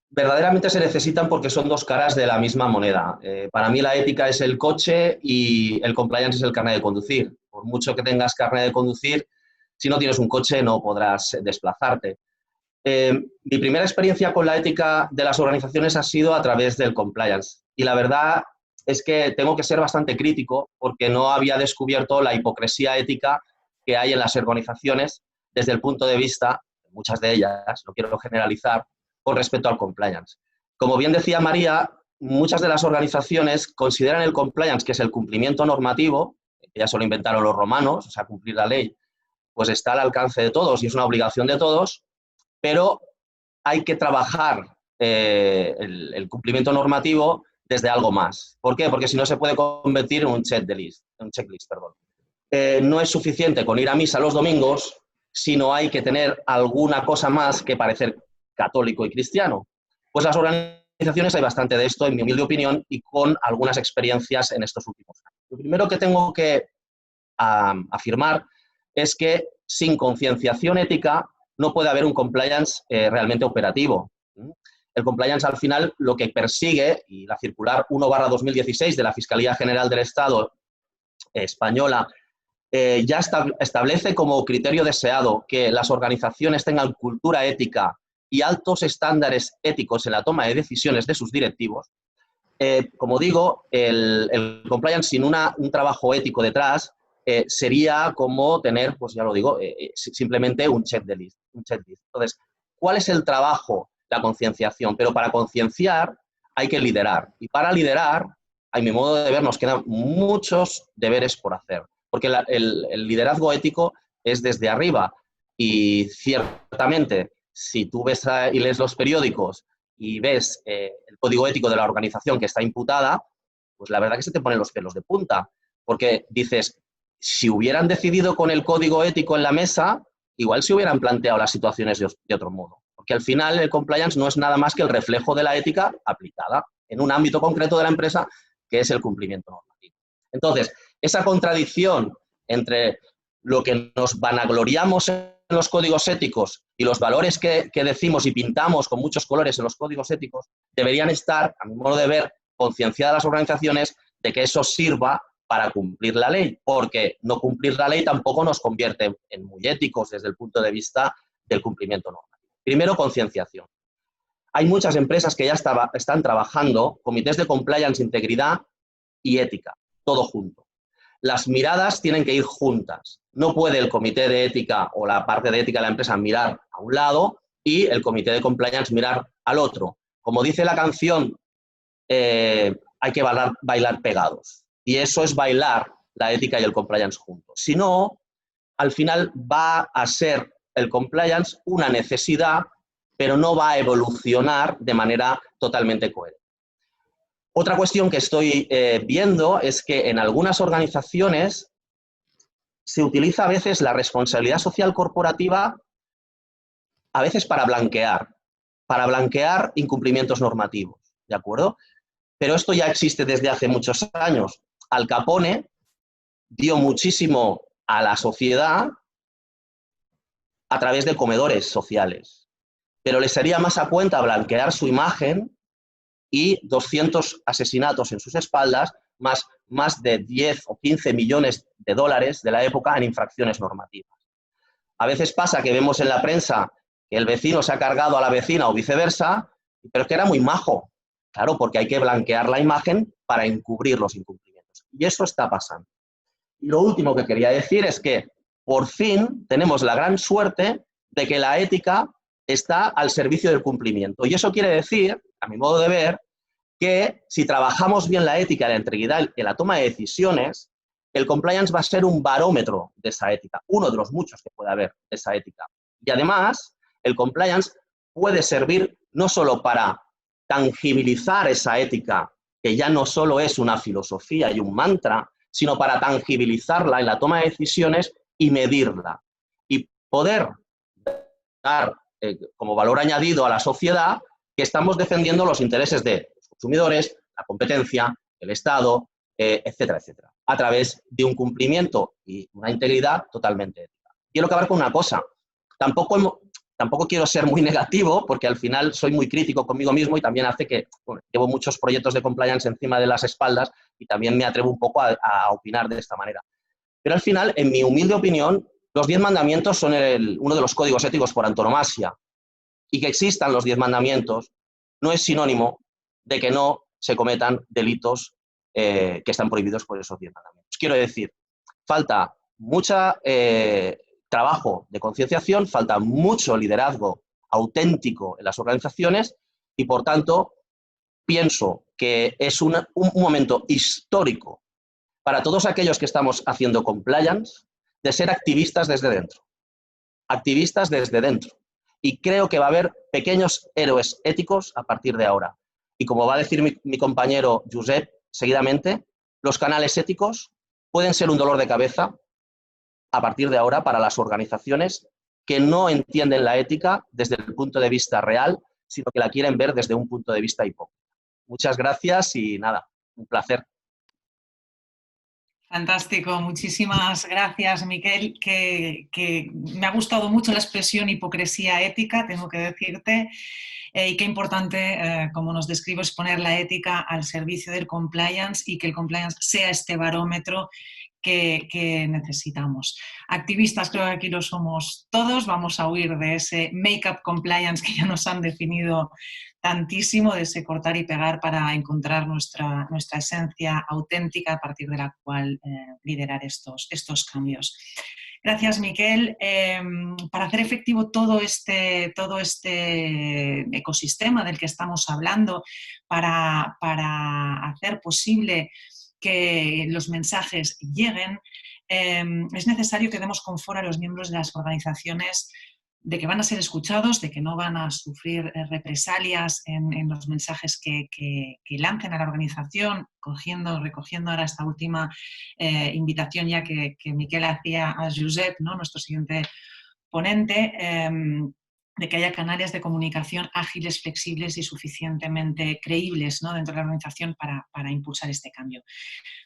verdaderamente se necesitan porque son dos caras de la misma moneda. Para mí la ética es el coche y el compliance es el carnet de conducir. Por mucho que tengas carnet de conducir, si no tienes un coche no podrás desplazarte. Mi primera experiencia con la ética de las organizaciones ha sido a través del compliance. Y la verdad es que tengo que ser bastante crítico porque no había descubierto la hipocresía ética que hay en las organizaciones desde el punto de vista, muchas de ellas, no quiero generalizar, con respecto al compliance. Como bien decía María, muchas de las organizaciones consideran el compliance, que es el cumplimiento normativo, que ya se lo inventaron los romanos, o sea, cumplir la ley, pues está al alcance de todos y es una obligación de todos, pero hay que trabajar el cumplimiento normativo desde algo más. ¿Por qué? Porque si no se puede convertir en un checklist. No es suficiente con ir a misa los domingos, sino hay que tener alguna cosa más que parecer católico y cristiano. Pues las organizaciones hay bastante de esto, en mi humilde opinión, y con algunas experiencias en estos últimos años. Lo primero que tengo que afirmar es que sin concienciación ética no puede haber un compliance realmente operativo. El compliance al final lo que persigue, y la circular 1/2016 de la Fiscalía General del Estado española ya establece como criterio deseado que las organizaciones tengan cultura ética y altos estándares éticos en la toma de decisiones de sus directivos. Como digo, el compliance sin un trabajo ético detrás sería como tener, pues ya lo digo, simplemente un checklist. Entonces, ¿cuál es el trabajo? La concienciación. Pero para concienciar hay que liderar. Y para liderar, a mi modo de ver, nos quedan muchos deberes por hacer. Porque el liderazgo ético es desde arriba. Y ciertamente, si tú ves y lees los periódicos y ves el código ético de la organización que está imputada, pues la verdad que se te ponen los pelos de punta. Porque dices, si hubieran decidido con el código ético en la mesa, igual se hubieran planteado las situaciones de otro modo. Porque al final el compliance no es nada más que el reflejo de la ética aplicada en un ámbito concreto de la empresa, que es el cumplimiento normativo. Entonces, esa contradicción entre lo que nos vanagloriamos en los códigos éticos y los valores que decimos y pintamos con muchos colores en los códigos éticos, deberían estar, a mi modo de ver, concienciadas las organizaciones de que eso sirva para cumplir la ley, porque no cumplir la ley tampoco nos convierte en muy éticos desde el punto de vista del cumplimiento normativo. Primero, concienciación. Hay muchas empresas que ya están trabajando comités de compliance, integridad y ética, todo junto. las miradas tienen que ir juntas. No puede el comité de ética o la parte de ética de la empresa mirar a un lado y el comité de compliance mirar al otro. Como dice la canción, hay que bailar pegados. Y eso es bailar la ética y el compliance juntos. Si no, al final va a ser el compliance una necesidad, pero no va a evolucionar de manera totalmente coherente. Otra cuestión que estoy viendo es que en algunas organizaciones se utiliza a veces la responsabilidad social corporativa a veces para blanquear incumplimientos normativos, ¿de acuerdo? Pero esto ya existe desde hace muchos años. Al Capone dio muchísimo a la sociedad a través de comedores sociales, pero le sería más a cuenta blanquear su imagen y 200 asesinatos en sus espaldas, más de 10 o 15 millones de dólares de la época en infracciones normativas. A veces pasa que vemos en la prensa que el vecino se ha cargado a la vecina o viceversa, pero es que era muy majo. Claro, porque hay que blanquear la imagen para encubrir los incumplimientos. Y eso está pasando. Y lo último que quería decir es que por fin tenemos la gran suerte de que la ética está al servicio del cumplimiento. Y eso quiere decir, a mi modo de ver, que si trabajamos bien la ética, la integridad en la toma de decisiones, el compliance va a ser un barómetro de esa ética, uno de los muchos que puede haber de esa ética. Y además, el compliance puede servir no solo para tangibilizar esa ética, que ya no solo es una filosofía y un mantra, sino para tangibilizarla en la toma de decisiones y medirla. Y poder dar como valor añadido a la sociedad que estamos defendiendo los intereses de los consumidores, la competencia, el Estado, etcétera, etcétera, a través de un cumplimiento y una integridad totalmente ética. Quiero acabar con una cosa. Tampoco quiero ser muy negativo, porque al final soy muy crítico conmigo mismo y también hace que llevo muchos proyectos de compliance encima de las espaldas y también me atrevo un poco a opinar de esta manera. Pero al final, en mi humilde opinión, los 10 mandamientos son uno de los códigos éticos por antonomasia. Y que existan los 10 mandamientos no es sinónimo de que no se cometan delitos que están prohibidos por esos 10 mandamientos. Quiero decir, falta mucho trabajo de concienciación, falta mucho liderazgo auténtico en las organizaciones y, por tanto, pienso que es un momento histórico para todos aquellos que estamos haciendo compliance de ser activistas desde dentro. Activistas desde dentro. Y creo que va a haber pequeños héroes éticos a partir de ahora. Y como va a decir mi compañero Josep seguidamente, los canales éticos pueden ser un dolor de cabeza a partir de ahora para las organizaciones que no entienden la ética desde el punto de vista real, sino que la quieren ver desde un punto de vista hipócrita. Muchas gracias y nada, un placer. Fantástico, muchísimas gracias, Miquel, que me ha gustado mucho la expresión hipocresía ética, tengo que decirte, y qué importante, como nos describes, poner la ética al servicio del compliance y que el compliance sea este barómetro que necesitamos. Activistas creo que aquí lo somos todos, vamos a huir de ese make-up compliance que ya nos han definido tantísimo, de ese cortar y pegar para encontrar nuestra esencia auténtica a partir de la cual liderar estos cambios. Gracias, Miquel. Para hacer efectivo todo este ecosistema del que estamos hablando, para hacer posible que los mensajes lleguen, es necesario que demos confort a los miembros de las organizaciones de que van a ser escuchados, de que no van a sufrir represalias en los mensajes que lancen a la organización, recogiendo ahora esta última invitación ya que Miquel hacía a Josep, ¿no? Nuestro siguiente ponente, de que haya canales de comunicación ágiles, flexibles y suficientemente creíbles, ¿no? Dentro de la organización para impulsar este cambio.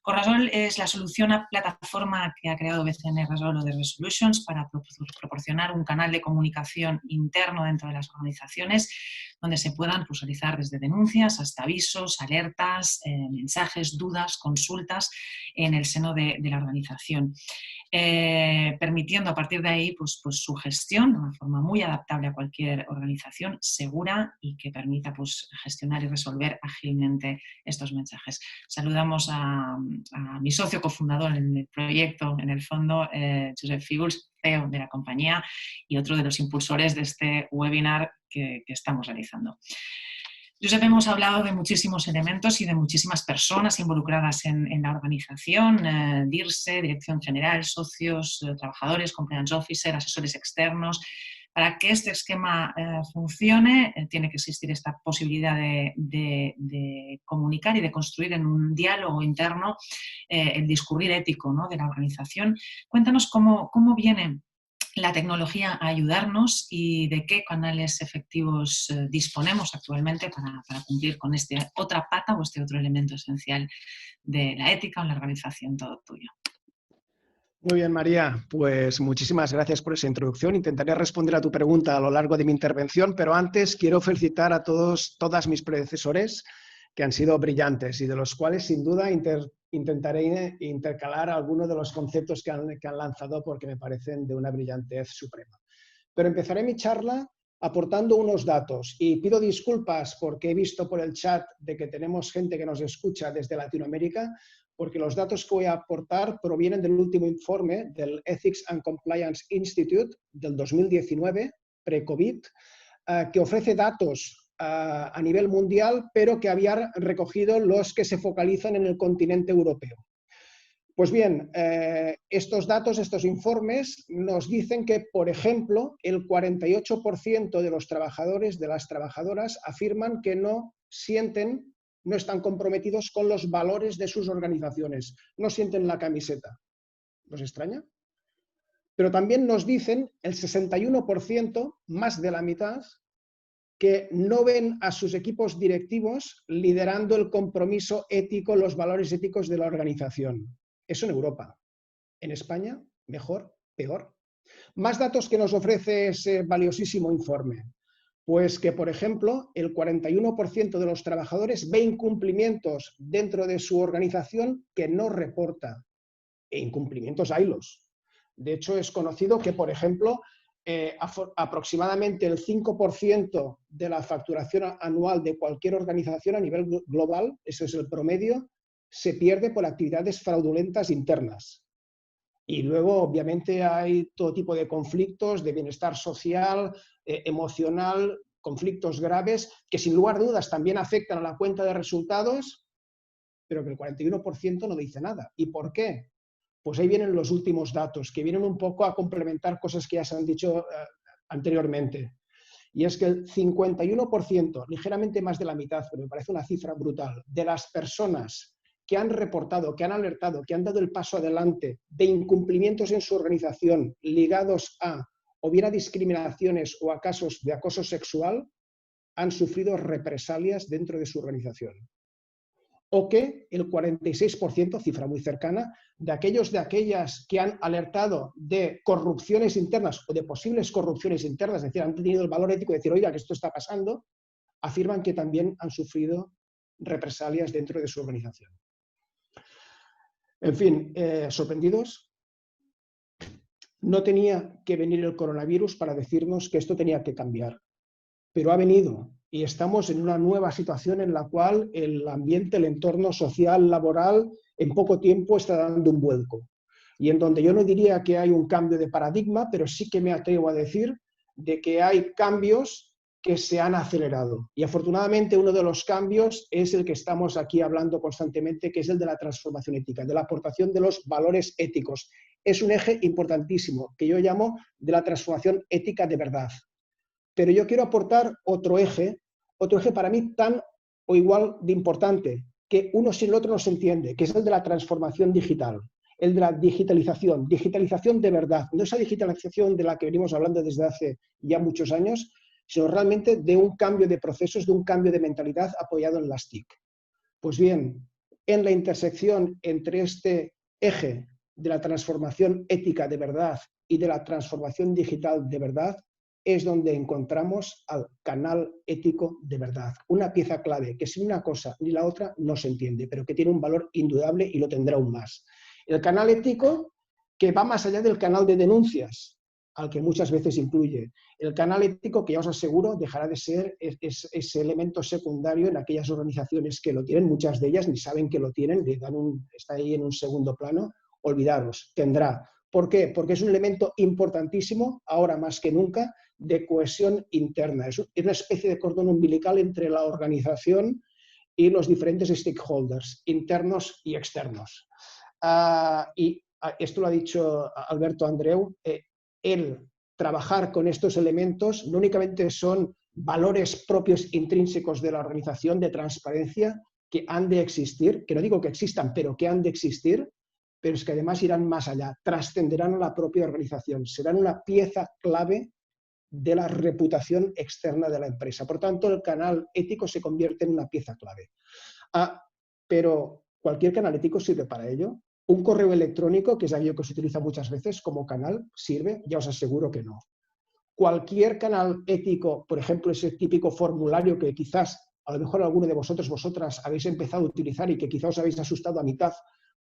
Corrasol es la solución a plataforma que ha creado BCN Resol o de Resolutions para proporcionar un canal de comunicación interno dentro de las organizaciones donde se puedan realizar desde denuncias hasta avisos, alertas, mensajes, dudas, consultas en el seno de la organización. permitiendo a partir de ahí pues su gestión de una forma muy adaptable a cualquier organización, segura y que permita pues, gestionar y resolver ágilmente estos mensajes. Saludamos a mi socio cofundador en el proyecto, en el fondo, Josep Fígols, CEO de la compañía y otro de los impulsores de este webinar que estamos realizando. Josep, hemos hablado de muchísimos elementos y de muchísimas personas involucradas en la organización, DIRSE, Dirección General, socios, trabajadores, compliance officer, asesores externos. Para que este esquema funcione, tiene que existir esta posibilidad de comunicar y de construir en un diálogo interno el discurrir ético, ¿no?, de la organización. Cuéntanos cómo viene la tecnología a ayudarnos y de qué canales efectivos disponemos actualmente para cumplir con esta otra pata o este otro elemento esencial de la ética o la organización. Todo tuyo. Muy bien, María. Pues muchísimas gracias por esa introducción. Intentaré responder a tu pregunta a lo largo de mi intervención, pero antes quiero felicitar a todas mis predecesores que han sido brillantes y de los cuales sin duda intentaré intercalar algunos de los conceptos que han lanzado porque me parecen de una brillantez suprema. Pero empezaré mi charla aportando unos datos y pido disculpas porque he visto por el chat de que tenemos gente que nos escucha desde Latinoamérica, porque los datos que voy a aportar provienen del último informe del Ethics and Compliance Institute del 2019, pre-COVID, que ofrece datos a nivel mundial, pero que había recogido los que se focalizan en el continente europeo. Pues bien, estos datos, estos informes, nos dicen que, por ejemplo, el 48% de los trabajadores, de las trabajadoras, afirman que no están comprometidos con los valores de sus organizaciones, no sienten la camiseta. ¿Nos extraña? Pero también nos dicen el 61%, más de la mitad, que no ven a sus equipos directivos liderando el compromiso ético, los valores éticos de la organización. Eso en Europa. En España, mejor, peor. Más datos que nos ofrece ese valiosísimo informe. Pues que, por ejemplo, el 41% de los trabajadores ve incumplimientos dentro de su organización que no reporta. E incumplimientos haylos. De hecho, es conocido que, por ejemplo, aproximadamente el 5% de la facturación anual de cualquier organización a nivel global, eso es el promedio, se pierde por actividades fraudulentas internas. Y luego, obviamente, hay todo tipo de conflictos de bienestar social, emocional, conflictos graves, que sin lugar a dudas también afectan a la cuenta de resultados, pero que el 41% no dice nada. ¿Y por qué? Pues ahí vienen los últimos datos, que vienen un poco a complementar cosas que ya se han dicho anteriormente. Y es que el 51%, ligeramente más de la mitad, pero me parece una cifra brutal, de las personas que han reportado, que han alertado, que han dado el paso adelante de incumplimientos en su organización ligados a o bien a discriminaciones o a casos de acoso sexual, han sufrido represalias dentro de su organización. O que el 46%, cifra muy cercana, de aquellas que han alertado de corrupciones internas o de posibles corrupciones internas, es decir, han tenido el valor ético de decir, oiga, que esto está pasando, afirman que también han sufrido represalias dentro de su organización. En fin, sorprendidos. No tenía que venir el coronavirus para decirnos que esto tenía que cambiar, pero ha venido y estamos en una nueva situación en la cual el ambiente, el entorno social, laboral, en poco tiempo está dando un vuelco. Y en donde yo no diría que hay un cambio de paradigma, pero sí que me atrevo a decir de que hay cambios que se han acelerado. Y afortunadamente uno de los cambios es el que estamos aquí hablando constantemente, que es el de la transformación ética, de la aportación de los valores éticos. Es un eje importantísimo, que yo llamo de la transformación ética de verdad. Pero yo quiero aportar otro eje para mí tan o igual de importante, que uno sin el otro no se entiende, que es el de la transformación digital, el de la digitalización de verdad, no esa digitalización de la que venimos hablando desde hace ya muchos años, sino realmente de un cambio de procesos, de un cambio de mentalidad apoyado en las TIC. Pues bien, en la intersección entre este eje de la transformación ética de verdad y de la transformación digital de verdad, es donde encontramos al canal ético de verdad. Una pieza clave que sin una cosa ni la otra no se entiende, pero que tiene un valor indudable y lo tendrá aún más. El canal ético que va más allá del canal de denuncias, al que muchas veces incluye. El canal ético, que ya os aseguro, dejará de ser ese elemento secundario en aquellas organizaciones que lo tienen, muchas de ellas ni saben que lo tienen, está ahí en un segundo plano. Olvidaros, tendrá. ¿Por qué? Porque es un elemento importantísimo, ahora más que nunca, de cohesión interna. Es una especie de cordón umbilical entre la organización y los diferentes stakeholders, internos y externos. Esto lo ha dicho Alberto Andreu, el trabajar con estos elementos no únicamente son valores propios intrínsecos de la organización de transparencia que han de existir, que no digo que existan, pero que han de existir, pero es que además irán más allá, trascenderán a la propia organización, serán una pieza clave de la reputación externa de la empresa. Por tanto, el canal ético se convierte en una pieza clave. Pero ¿cualquier canal ético sirve para ello? ¿Un correo electrónico, que es aquello que se utiliza muchas veces como canal, sirve? Ya os aseguro que no. Cualquier canal ético, por ejemplo, ese típico formulario que quizás a lo mejor alguno de vosotras habéis empezado a utilizar y que quizás os habéis asustado a mitad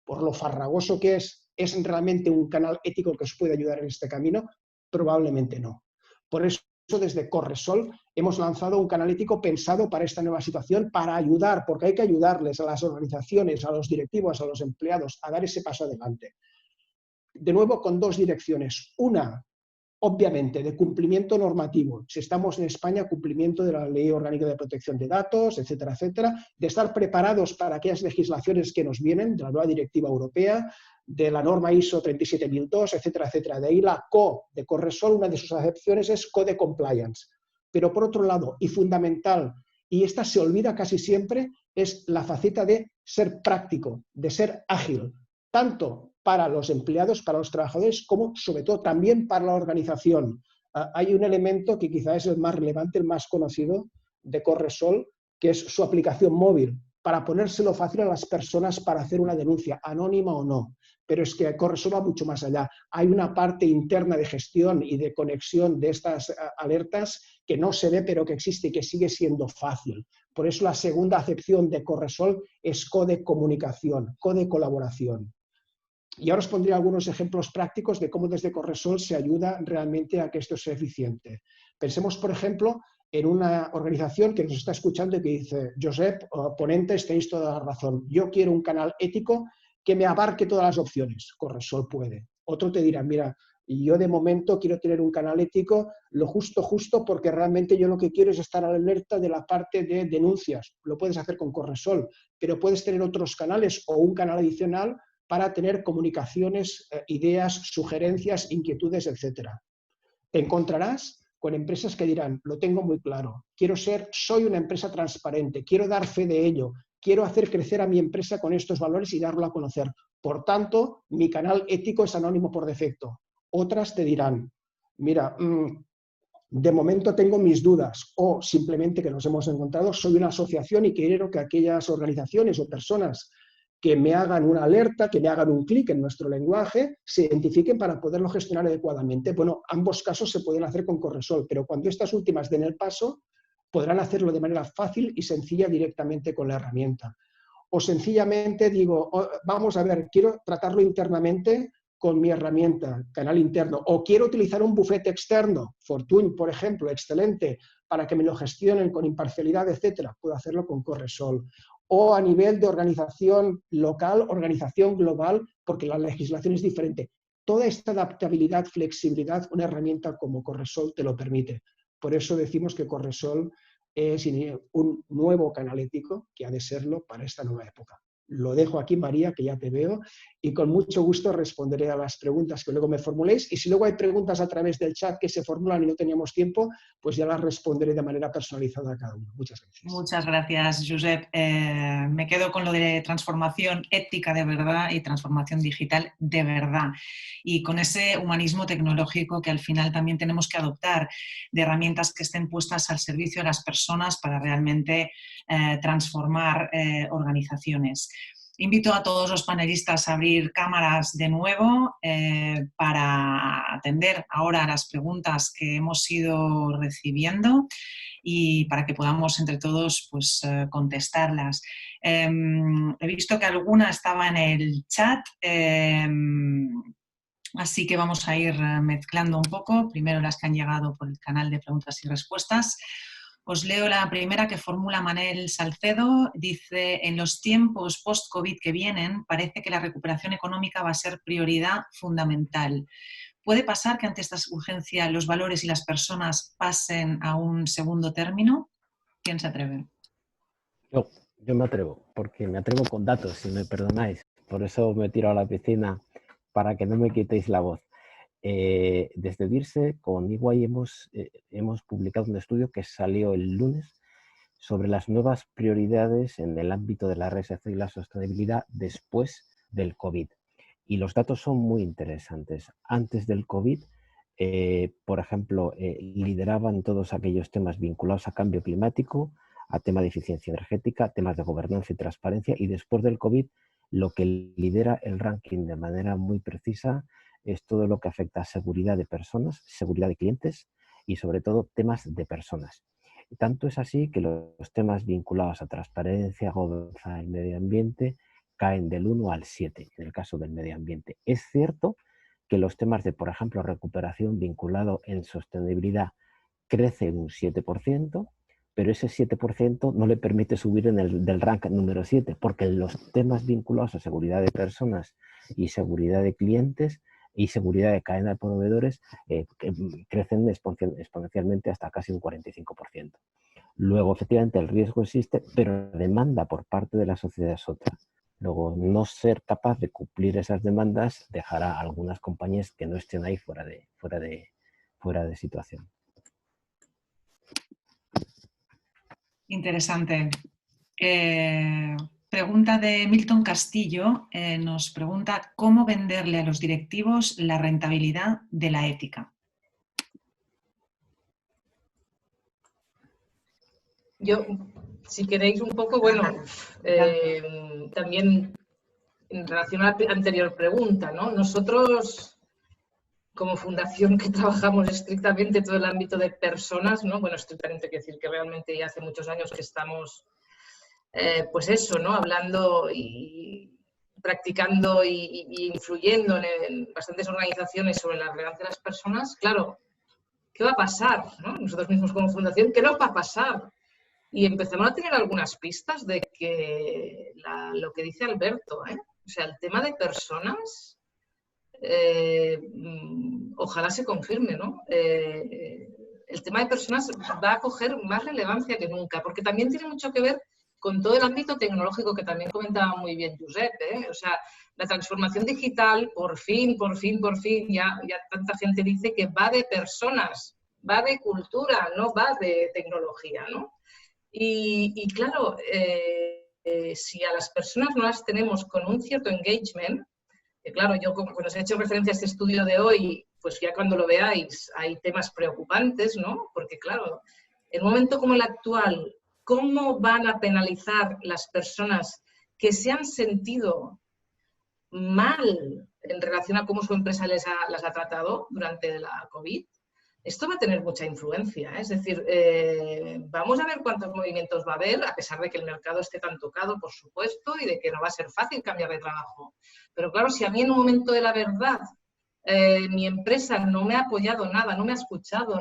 por lo farragoso que ¿es realmente un canal ético que os puede ayudar en este camino? Probablemente no. Por eso, desde Corresol hemos lanzado un canal ético pensado para esta nueva situación, para ayudar, porque hay que ayudarles a las organizaciones, a los directivos, a los empleados a dar ese paso adelante. De nuevo, con dos direcciones. Una, obviamente, de cumplimiento normativo. Si estamos en España, cumplimiento de la Ley Orgánica de Protección de Datos, etcétera, etcétera. De estar preparados para aquellas legislaciones que nos vienen, de la nueva directiva europea, de la norma ISO 37002, etcétera, etcétera. De ahí la CO de Corresol, una de sus acepciones es CO de Compliance. Pero por otro lado, y fundamental, y esta se olvida casi siempre, es la faceta de ser práctico, de ser ágil, tanto para los empleados, para los trabajadores, como sobre todo también para la organización. Hay un elemento que quizás es el más relevante, el más conocido de Corresol, que es su aplicación móvil, para ponérselo fácil a las personas para hacer una denuncia, anónima o no. Pero es que Corresol va mucho más allá. Hay una parte interna de gestión y de conexión de estas alertas que no se ve, pero que existe y que sigue siendo fácil. Por eso la segunda acepción de Corresol es CO de comunicación, CO de colaboración. Y ahora os pondré algunos ejemplos prácticos de cómo desde Corresol se ayuda realmente a que esto sea eficiente. Pensemos, por ejemplo, en una organización que nos está escuchando y que dice: Josep, ponentes, tenéis toda la razón. Yo quiero un canal ético que me abarque todas las opciones. Corresol puede. Otro te dirá: mira, yo de momento quiero tener un canal ético lo justo, porque realmente yo lo que quiero es estar alerta de la parte de denuncias. Lo puedes hacer con Corresol, pero puedes tener otros canales o un canal adicional para tener comunicaciones, ideas, sugerencias, inquietudes, etc. Te encontrarás con empresas que dirán: lo tengo muy claro, soy una empresa transparente, quiero dar fe de ello, quiero hacer crecer a mi empresa con estos valores y darlo a conocer. Por tanto, mi canal ético es anónimo por defecto. Otras te dirán: mira, de momento tengo mis dudas, o simplemente que nos hemos encontrado, soy una asociación y quiero que aquellas organizaciones o personas que me hagan una alerta, que me hagan un clic en nuestro lenguaje, se identifiquen para poderlo gestionar adecuadamente. Bueno, ambos casos se pueden hacer con Corresol, pero cuando estas últimas den el paso, podrán hacerlo de manera fácil y sencilla directamente con la herramienta. O sencillamente digo: vamos a ver, quiero tratarlo internamente con mi herramienta, canal interno, o quiero utilizar un bufete externo, Fortune, por ejemplo, excelente, para que me lo gestionen con imparcialidad, etcétera. Puedo hacerlo con Corresol. O a nivel de organización local, organización global, porque la legislación es diferente. Toda esta adaptabilidad, flexibilidad, una herramienta como Corresol te lo permite. Por eso decimos que Corresol es un nuevo canal ético que ha de serlo para esta nueva época. Lo dejo aquí, María, que ya te veo, y con mucho gusto responderé a las preguntas que luego me formuléis. Y si luego hay preguntas a través del chat que se formulan y no teníamos tiempo, pues ya las responderé de manera personalizada a cada uno. Muchas gracias. Muchas gracias, Josep. Me quedo con lo de transformación ética de verdad y transformación digital de verdad. Y con ese humanismo tecnológico que al final también tenemos que adoptar, de herramientas que estén puestas al servicio de las personas para realmente transformar organizaciones. Invito a todos los panelistas a abrir cámaras de nuevo para atender ahora las preguntas que hemos ido recibiendo y para que podamos entre todos pues, contestarlas. He visto que alguna estaba en el chat. Así que vamos a ir mezclando un poco, primero las que han llegado por el canal de preguntas y respuestas. Os leo la primera que formula Manel Salcedo. Dice, en los tiempos post-COVID que vienen, parece que la recuperación económica va a ser prioridad fundamental. ¿Puede pasar que ante esta urgencia los valores y las personas pasen a un segundo término? ¿Quién se atreve? Yo me atrevo, porque me atrevo con datos, si me perdonáis. Por eso me tiro a la piscina, para que no me quitéis la voz. Desde DIRSE, con EY hemos publicado un estudio que salió el lunes sobre las nuevas prioridades en el ámbito de la RSC y la sostenibilidad después del COVID. Y los datos son muy interesantes. Antes del COVID, por ejemplo, lideraban todos aquellos temas vinculados a cambio climático, a tema de eficiencia energética, temas de gobernanza y transparencia, y después del COVID lo que lidera el ranking de manera muy precisa es todo lo que afecta a seguridad de personas, seguridad de clientes y sobre todo temas de personas. Tanto es así que los temas vinculados a transparencia, gobernanza y medio ambiente caen del 1 al 7 en el caso del medio ambiente. Es cierto que los temas de, por ejemplo, recuperación vinculado en sostenibilidad crecen un 7%, pero ese 7% no le permite subir del rank número 7, porque los temas vinculados a seguridad de personas y seguridad de clientes y seguridad de cadena de proveedores crecen exponencialmente hasta casi un 45%. Luego, efectivamente, el riesgo existe, pero la demanda por parte de la sociedad es otra. Luego, no ser capaz de cumplir esas demandas dejará a algunas compañías que no estén ahí fuera de situación. Interesante. Pregunta de Milton Castillo. Nos pregunta cómo venderle a los directivos la rentabilidad de la ética. Yo, si queréis un poco, bueno, también en relación a la anterior pregunta, ¿no? Nosotros, como fundación que trabajamos estrictamente todo el ámbito de personas, ¿no? Bueno, estrictamente quiero decir que realmente ya hace muchos años que estamos, pues eso, ¿no? Hablando y practicando y influyendo en bastantes organizaciones sobre la relevancia de las personas. Claro, ¿qué va a pasar, ¿no? Nosotros mismos como fundación, ¿qué nos va a pasar? Y empezamos a tener algunas pistas de que lo que dice Alberto, o sea, el tema de personas, ojalá se confirme, ¿no? El tema de personas va a coger más relevancia que nunca, porque también tiene mucho que ver con todo el ámbito tecnológico que también comentaba muy bien Josep, O sea, la transformación digital, por fin, ya tanta gente dice que va de personas, va de cultura, no va de tecnología, ¿no? Y claro, si a las personas no las tenemos con un cierto engagement, que claro, yo cuando os he hecho referencia a este estudio de hoy, pues ya cuando lo veáis hay temas preocupantes, ¿no? Porque claro, en un momento como el actual, ¿cómo van a penalizar las personas que se han sentido mal en relación a cómo su empresa las ha tratado durante la COVID? Esto va a tener mucha influencia, es decir, vamos a ver cuántos movimientos va a haber, a pesar de que el mercado esté tan tocado, por supuesto, y de que no va a ser fácil cambiar de trabajo. Pero claro, si a mí en un momento de la verdad mi empresa no me ha apoyado nada, no me ha escuchado,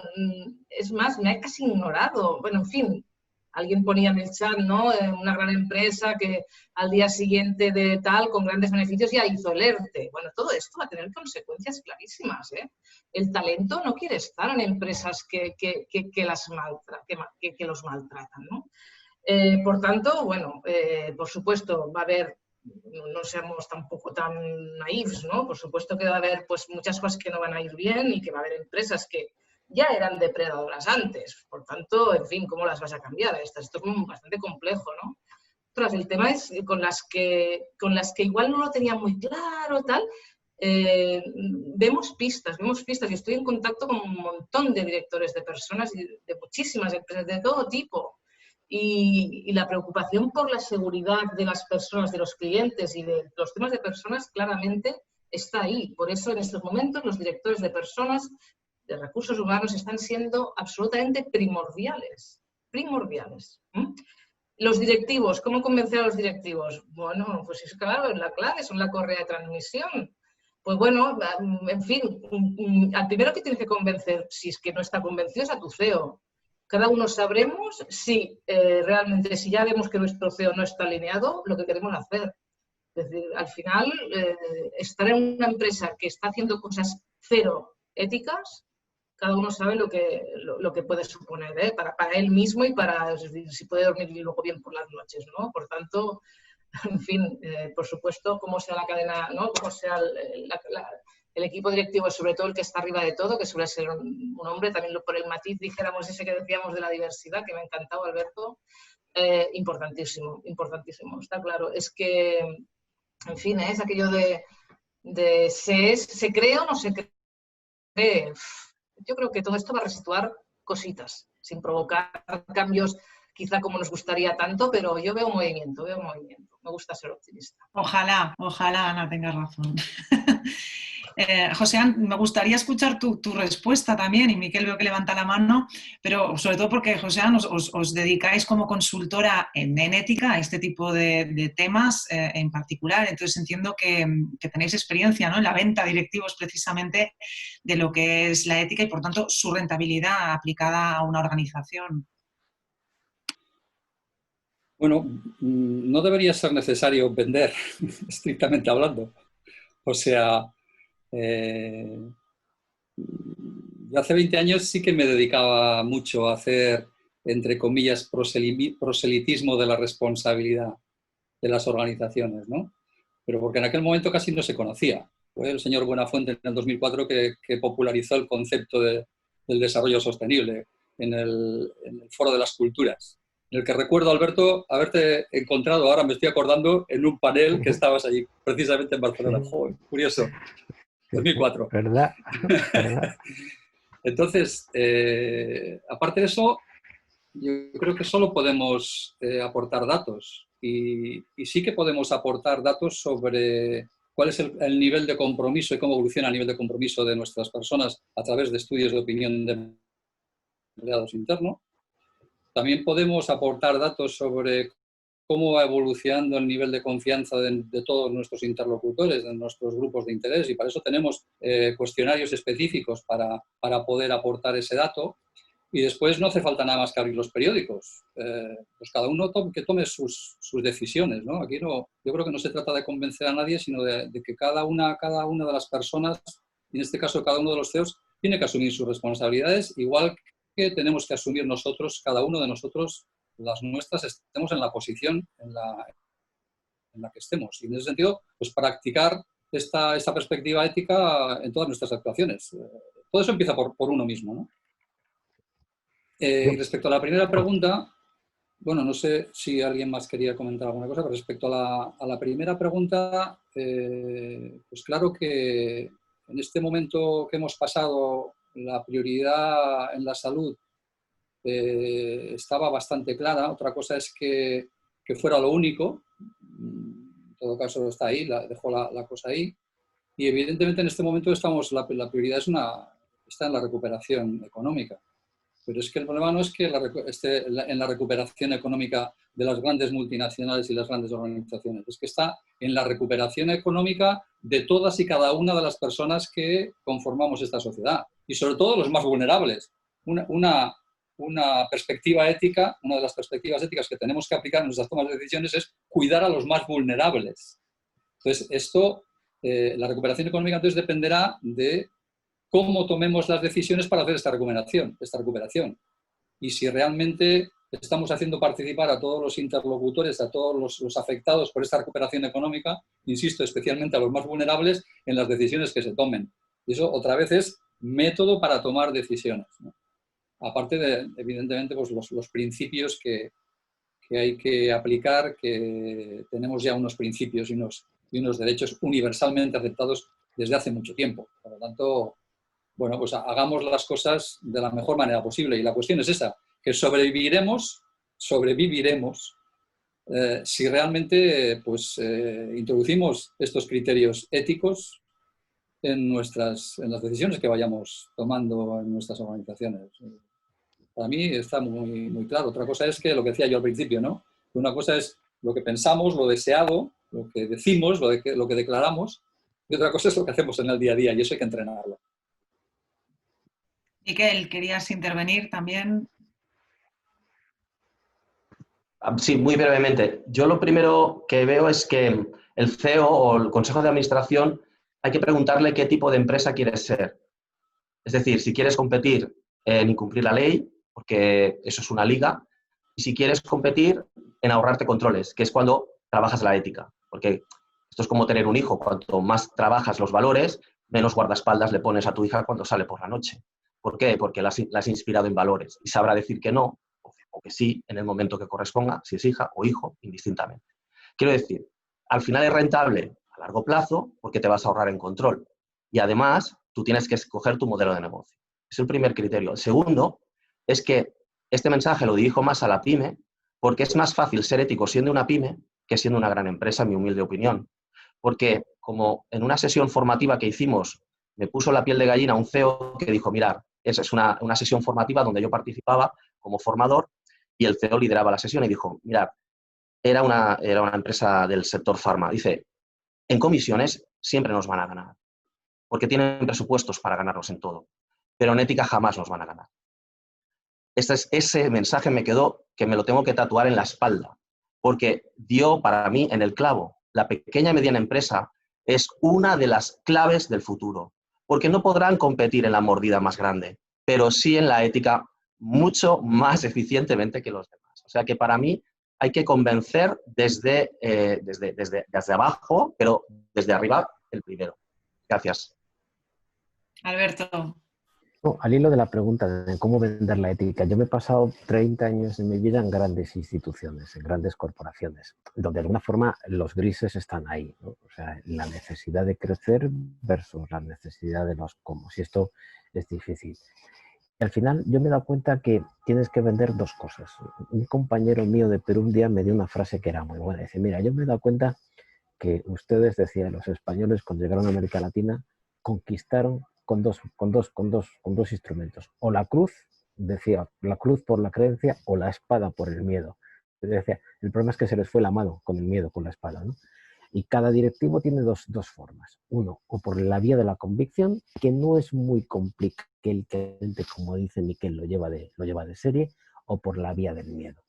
es más, me ha casi ignorado, bueno, en fin, alguien ponía en el chat, ¿no? Una gran empresa que al día siguiente de tal, con grandes beneficios, ya hizo el ERTE. Bueno, todo esto va a tener consecuencias clarísimas, El talento no quiere estar en empresas que los maltratan, ¿no? Por tanto, bueno, por supuesto, va a haber, no seamos tampoco tan naifs, ¿no? Por supuesto que va a haber pues, muchas cosas que no van a ir bien y que va a haber empresas que ya eran depredadoras antes. Por tanto, en fin, ¿cómo las vas a cambiar? Esto es bastante complejo, ¿no? Tras el tema es con las que igual no lo tenía muy claro, tal, vemos pistas. Yo estoy en contacto con un montón de directores de personas, de muchísimas empresas, de todo tipo. Y la preocupación por la seguridad de las personas, de los clientes y de los temas de personas claramente está ahí. Por eso en estos momentos los directores de personas, de recursos humanos, están siendo absolutamente primordiales. Los directivos, ¿cómo convencer a los directivos? Bueno, pues es claro, la clave, son la correa de transmisión. pues bueno, en fin, al primero que tienes que convencer, si es que no está convencido, es a tu CEO. Cada uno sabremos si realmente, si ya vemos que nuestro CEO no está alineado, lo que queremos hacer. Es decir, al final, estar en una empresa que está haciendo cosas cero éticas, cada uno sabe lo que puede suponer, ¿eh? Para él mismo y para, es decir, si puede dormir luego bien por las noches, ¿no? Por tanto, en fin, por supuesto, como sea la cadena, ¿no? Como sea el equipo directivo, sobre todo el que está arriba de todo, que suele ser un hombre, también por el matiz, dijéramos, ese que decíamos de la diversidad, que me ha encantado, Alberto, importantísimo, importantísimo, está claro. Es que, en fin, es aquello de ¿se cree o no se cree? Yo creo que todo esto va a resituar cositas, sin provocar cambios quizá como nos gustaría tanto, pero yo veo movimiento, veo movimiento. Me gusta ser optimista. Ojalá, ojalá, Ana, tengas razón. José, me gustaría escuchar tu respuesta también, y Miquel veo que levanta la mano, pero sobre todo porque, José, os dedicáis como consultora en ética a este tipo de temas en particular, entonces entiendo que tenéis experiencia, ¿no?, en la venta a directivos precisamente de lo que es la ética y, por tanto, su rentabilidad aplicada a una organización. Bueno, no debería ser necesario vender, estrictamente hablando. O sea, yo hace 20 años sí que me dedicaba mucho a hacer, entre comillas, proselitismo de la responsabilidad de las organizaciones, ¿no? Pero porque en aquel momento casi no se conocía. Fue el señor Buenafuente en el 2004 que popularizó el concepto del desarrollo sostenible en el Foro de las Culturas, en el que recuerdo, Alberto, haberte encontrado, ahora me estoy acordando, en un panel que estabas allí, precisamente en Barcelona. Joder, curioso. 2004. ¿Verdad? ¿Verdad? Entonces, aparte de eso, yo creo que solo podemos aportar datos y sí que podemos aportar datos sobre cuál es el nivel de compromiso y cómo evoluciona el nivel de compromiso de nuestras personas a través de estudios de opinión de empleados internos. También podemos aportar datos sobre cómo va evolucionando el nivel de confianza de todos nuestros interlocutores, de nuestros grupos de interés, y para eso tenemos cuestionarios específicos para poder aportar ese dato. Y después no hace falta nada más que abrir los periódicos. Pues cada uno que tome sus decisiones, ¿no? Aquí yo creo que no se trata de convencer a nadie, sino de que cada una de las personas, en este caso cada uno de los CEOs, tiene que asumir sus responsabilidades, igual que tenemos que asumir nosotros, cada uno de nosotros, las nuestras, estemos en la posición en la que estemos. Y en ese sentido, pues practicar esta perspectiva ética en todas nuestras actuaciones. Todo eso empieza por uno mismo, ¿no? Respecto a la primera pregunta, bueno, no sé si alguien más quería comentar alguna cosa, pero respecto a la primera pregunta, pues claro que en este momento que hemos pasado, la prioridad en la salud estaba bastante clara. Otra cosa es que fuera lo único. En todo caso está ahí, dejo la cosa ahí. Y evidentemente en este momento la prioridad está en la recuperación económica. Pero es que el problema no es que en la recuperación económica de las grandes multinacionales y las grandes organizaciones, es que está en la recuperación económica de todas y cada una de las personas que conformamos esta sociedad, y sobre todo los más vulnerables. Una perspectiva ética, una de las perspectivas éticas que tenemos que aplicar en nuestras tomas de decisiones es cuidar a los más vulnerables. Entonces, la recuperación económica entonces dependerá de cómo tomemos las decisiones para hacer esta recuperación. Y si realmente estamos haciendo participar a todos los interlocutores, a todos los afectados por esta recuperación económica, insisto, especialmente a los más vulnerables, en las decisiones que se tomen. Y eso, otra vez, es método para tomar decisiones, ¿no? Aparte de, evidentemente, pues los principios que hay que aplicar, que tenemos ya unos principios y unos derechos universalmente aceptados desde hace mucho tiempo. Por lo tanto, bueno, pues hagamos las cosas de la mejor manera posible. Y la cuestión es esa, que sobreviviremos si realmente pues, introducimos estos criterios éticos en las decisiones que vayamos tomando en nuestras organizaciones. Para mí está muy, muy claro. Otra cosa es que lo que decía yo al principio, ¿no? Una cosa es lo que pensamos, lo deseado, lo que decimos, lo que declaramos, Y otra cosa es lo que hacemos en el día a día y eso hay que entrenarlo. Miquel, ¿querías intervenir también? Sí, muy brevemente. Yo lo primero que veo es que el CEO o el Consejo de Administración hay que preguntarle qué tipo de empresa quieres ser. Es decir, si quieres competir en incumplir la ley, porque eso es una liga, y si quieres competir en ahorrarte controles, que es cuando trabajas la ética. Porque esto es como tener un hijo. Cuanto más trabajas los valores, menos guardaespaldas le pones a tu hija cuando sale por la noche. ¿Por qué? Porque la has inspirado en valores y sabrá decir que no o que sí en el momento que corresponda, si es hija o hijo, indistintamente. Quiero decir, al final es rentable a largo plazo porque te vas a ahorrar en control. Y además, tú tienes que escoger tu modelo de negocio. Es el primer criterio. El segundo es que este mensaje lo dirijo más a la pyme porque es más fácil ser ético siendo una pyme que siendo una gran empresa, en mi humilde opinión. Porque como en una sesión formativa que hicimos, me puso la piel de gallina un CEO que dijo, mirad, esa es una sesión formativa donde yo participaba como formador y el CEO lideraba la sesión y dijo, mirad, era una empresa del sector farma. Dice, en comisiones siempre nos van a ganar, porque tienen presupuestos para ganarnos en todo, pero en ética jamás nos van a ganar. Ese mensaje me quedó que me lo tengo que tatuar en la espalda, porque dio para mí en el clavo. La pequeña y mediana empresa es una de las claves del futuro, porque no podrán competir en la mordida más grande, pero sí en la ética mucho más eficientemente que los demás. O sea que para mí hay que convencer desde abajo, pero desde arriba el primero. Gracias. Alberto. No, al hilo de la pregunta de cómo vender la ética, yo me he pasado 30 años de mi vida en grandes instituciones, en grandes corporaciones, donde de alguna forma los grises están ahí, ¿no? O sea, la necesidad de crecer versus la necesidad de los cómo. Y esto es difícil. Y al final yo me he dado cuenta que tienes que vender dos cosas. Un compañero mío de Perú un día me dio una frase que era muy buena. Dice, mira, yo me he dado cuenta que ustedes, decían los españoles, cuando llegaron a América Latina, conquistaron con dos instrumentos. O la cruz, decía, la cruz por la creencia, o la espada por el miedo. Decía, el problema es que se les fue la mano con el miedo, con la espada, ¿no? Y cada directivo tiene dos formas. Uno, o por la vía de la convicción, que no es muy complicado, como dice Miquel, lo lleva de serie, o por la vía del miedo.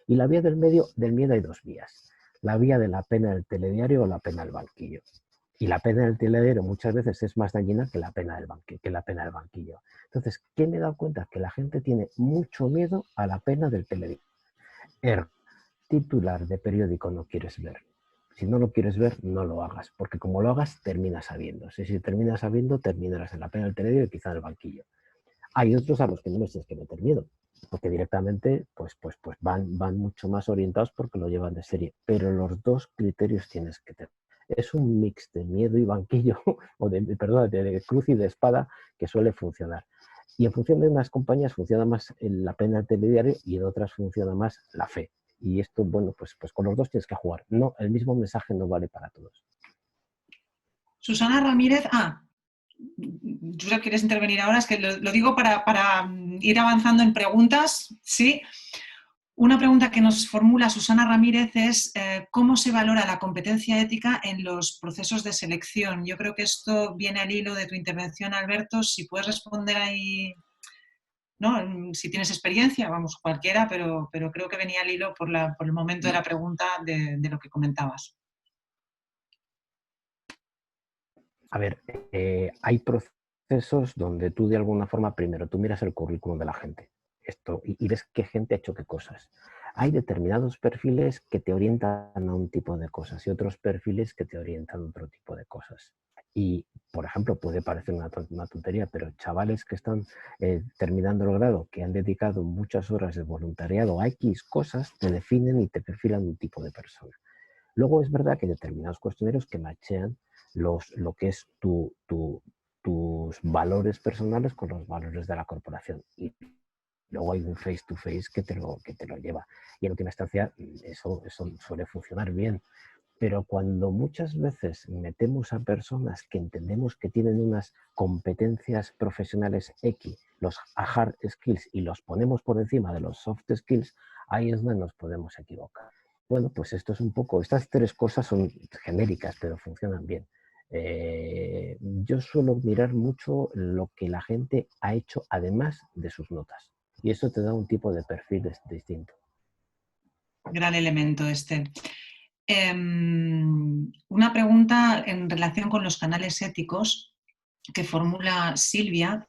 Y la vía del miedo hay dos vías. La vía de la pena del telediario o la pena del banquillo. Y la pena del telediario muchas veces es más dañina que la pena del banquillo. Entonces, ¿qué me he dado cuenta? Que la gente tiene mucho miedo a la pena del telediario. Titular de periódico no quieres ver. Si no lo quieres ver, no lo hagas, porque como lo hagas, terminas sabiendo. Si terminas sabiendo, terminarás en la pena del telediario y quizá en el banquillo. Hay otros a los que no les tienes que meter miedo, porque directamente pues van mucho más orientados porque lo llevan de serie. Pero los dos criterios tienes que tener. Es un mix de miedo y banquillo, o de cruz y de espada, que suele funcionar. Y en función de unas compañías funciona más la pena del telediario y en otras funciona más la fe. Y esto, bueno, pues con los dos tienes que jugar. No, el mismo mensaje no vale para todos. Susana Ramírez. Josep, ¿quieres intervenir ahora? Es que lo digo para ir avanzando en preguntas. Sí. Una pregunta que nos formula Susana Ramírez es ¿cómo se valora la competencia ética en los procesos de selección? Yo creo que esto viene al hilo de tu intervención, Alberto. Si puedes responder ahí, ¿no? Si tienes experiencia, vamos, cualquiera, pero creo que venía al hilo por el momento de la pregunta de lo que comentabas. A ver, hay procesos donde tú de alguna forma, primero, tú miras el currículum de la gente y ves qué gente ha hecho qué cosas. Hay determinados perfiles que te orientan a un tipo de cosas y otros perfiles que te orientan a otro tipo de cosas. Y, por ejemplo, puede parecer una tontería, pero chavales que están terminando el grado, que han dedicado muchas horas de voluntariado a X cosas, te definen y te perfilan un tipo de persona. Luego es verdad que hay determinados cuestionarios que machean lo que es tus valores personales con los valores de la corporación. Y luego hay un face-to-face que te lo lleva. Y en última instancia eso suele funcionar bien. Pero cuando muchas veces metemos a personas que entendemos que tienen unas competencias profesionales X, los hard skills, y los ponemos por encima de los soft skills, ahí es donde nos podemos equivocar. Bueno, pues esto es un poco, estas tres cosas son genéricas, pero funcionan bien. Yo suelo mirar mucho lo que la gente ha hecho además de sus notas. Y eso te da un tipo de perfil distinto. Gran elemento este. Una pregunta en relación con los canales éticos que formula Silvia.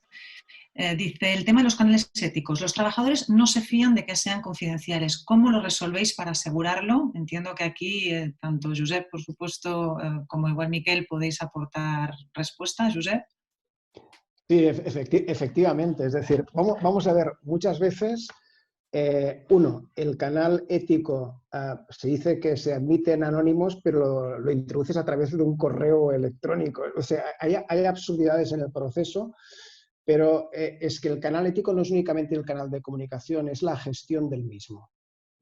Dice, el tema de los canales éticos. Los trabajadores no se fían de que sean confidenciales. ¿Cómo lo resolvéis para asegurarlo? Entiendo que aquí tanto Josep, por supuesto, como igual Miquel, podéis aportar respuesta. Josep. Sí, efectivamente. Es decir, vamos a ver, muchas veces, el canal ético se dice que se admiten anónimos, pero lo introduces a través de un correo electrónico. O sea, hay absurdidades en el proceso, pero es que el canal ético no es únicamente el canal de comunicación, es la gestión del mismo.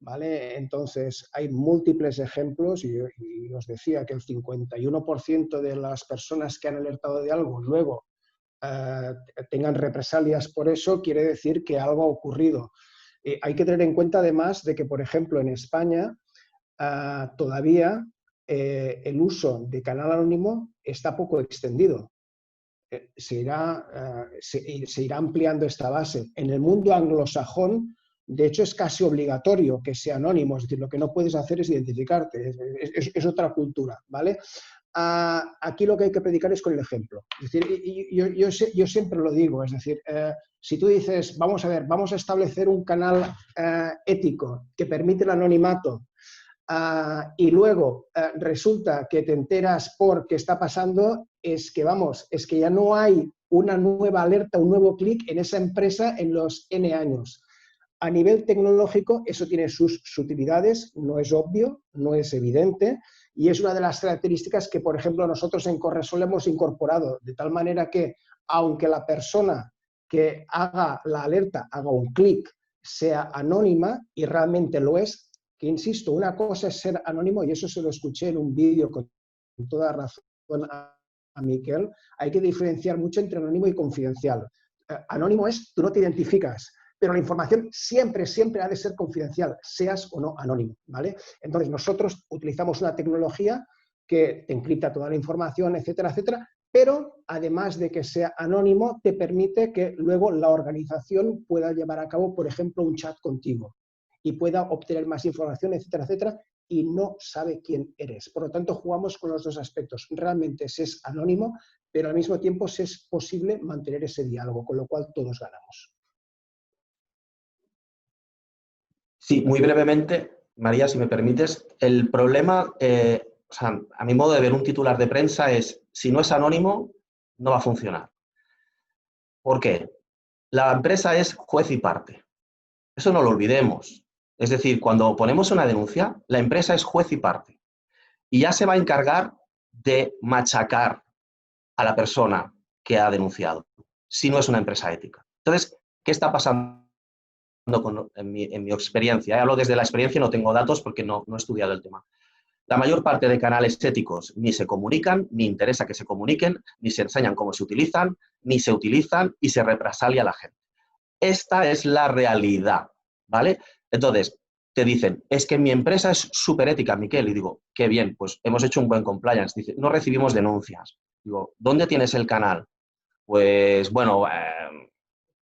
¿Vale? Entonces, hay múltiples ejemplos y os decía que el 51% de las personas que han alertado de algo luego tengan represalias por eso, quiere decir que algo ha ocurrido. Hay que tener en cuenta además de que, por ejemplo, en España todavía el uso de canal anónimo está poco extendido. Se irá ampliando esta base. En el mundo anglosajón, de hecho, es casi obligatorio que sea anónimo, es decir, lo que no puedes hacer es identificarte, es otra cultura, ¿vale? Aquí lo que hay que predicar es con el ejemplo. Es decir, yo siempre lo digo, es decir, si tú dices, vamos a ver, vamos a establecer un canal ético que permite el anonimato y luego resulta que te enteras por qué está pasando, es que ya no hay una nueva alerta, un nuevo clic en esa empresa en los N años. A nivel tecnológico, eso tiene sus sutilidades, no es obvio, no es evidente, y es una de las características que, por ejemplo, nosotros en Corresol hemos incorporado, de tal manera que, aunque la persona que haga la alerta haga un clic, sea anónima, y realmente lo es, que insisto, una cosa es ser anónimo, y eso se lo escuché en un vídeo con toda razón a Miquel, hay que diferenciar mucho entre anónimo y confidencial. Anónimo es, tú no te identificas, pero la información siempre ha de ser confidencial, seas o no anónimo, ¿vale? Entonces nosotros utilizamos una tecnología que te encripta toda la información, etcétera, etcétera, pero además de que sea anónimo, te permite que luego la organización pueda llevar a cabo, por ejemplo, un chat contigo y pueda obtener más información, etcétera, etcétera, y no sabe quién eres. Por lo tanto, jugamos con los dos aspectos. Realmente se es anónimo, pero al mismo tiempo se es posible mantener ese diálogo, con lo cual todos ganamos. Sí, muy brevemente, María, si me permites, el problema, o sea, a mi modo de ver un titular de prensa es, si no es anónimo, no va a funcionar. ¿Por qué? La empresa es juez y parte. Eso no lo olvidemos. Es decir, cuando ponemos una denuncia, la empresa es juez y parte. Y ya se va a encargar de machacar a la persona que ha denunciado, si no es una empresa ética. Entonces, ¿qué está pasando en mi experiencia? Hablo desde la experiencia, no tengo datos porque no he estudiado el tema. La mayor parte de canales éticos ni se comunican, ni interesa que se comuniquen, ni se enseñan cómo se utilizan, ni se utilizan y se represalia a la gente. Esta es la realidad, ¿vale? Entonces, te dicen, es que mi empresa es súper ética, Miquel, y digo, qué bien, pues hemos hecho un buen compliance. Dice, no recibimos denuncias. Digo, ¿dónde tienes el canal? Pues, bueno,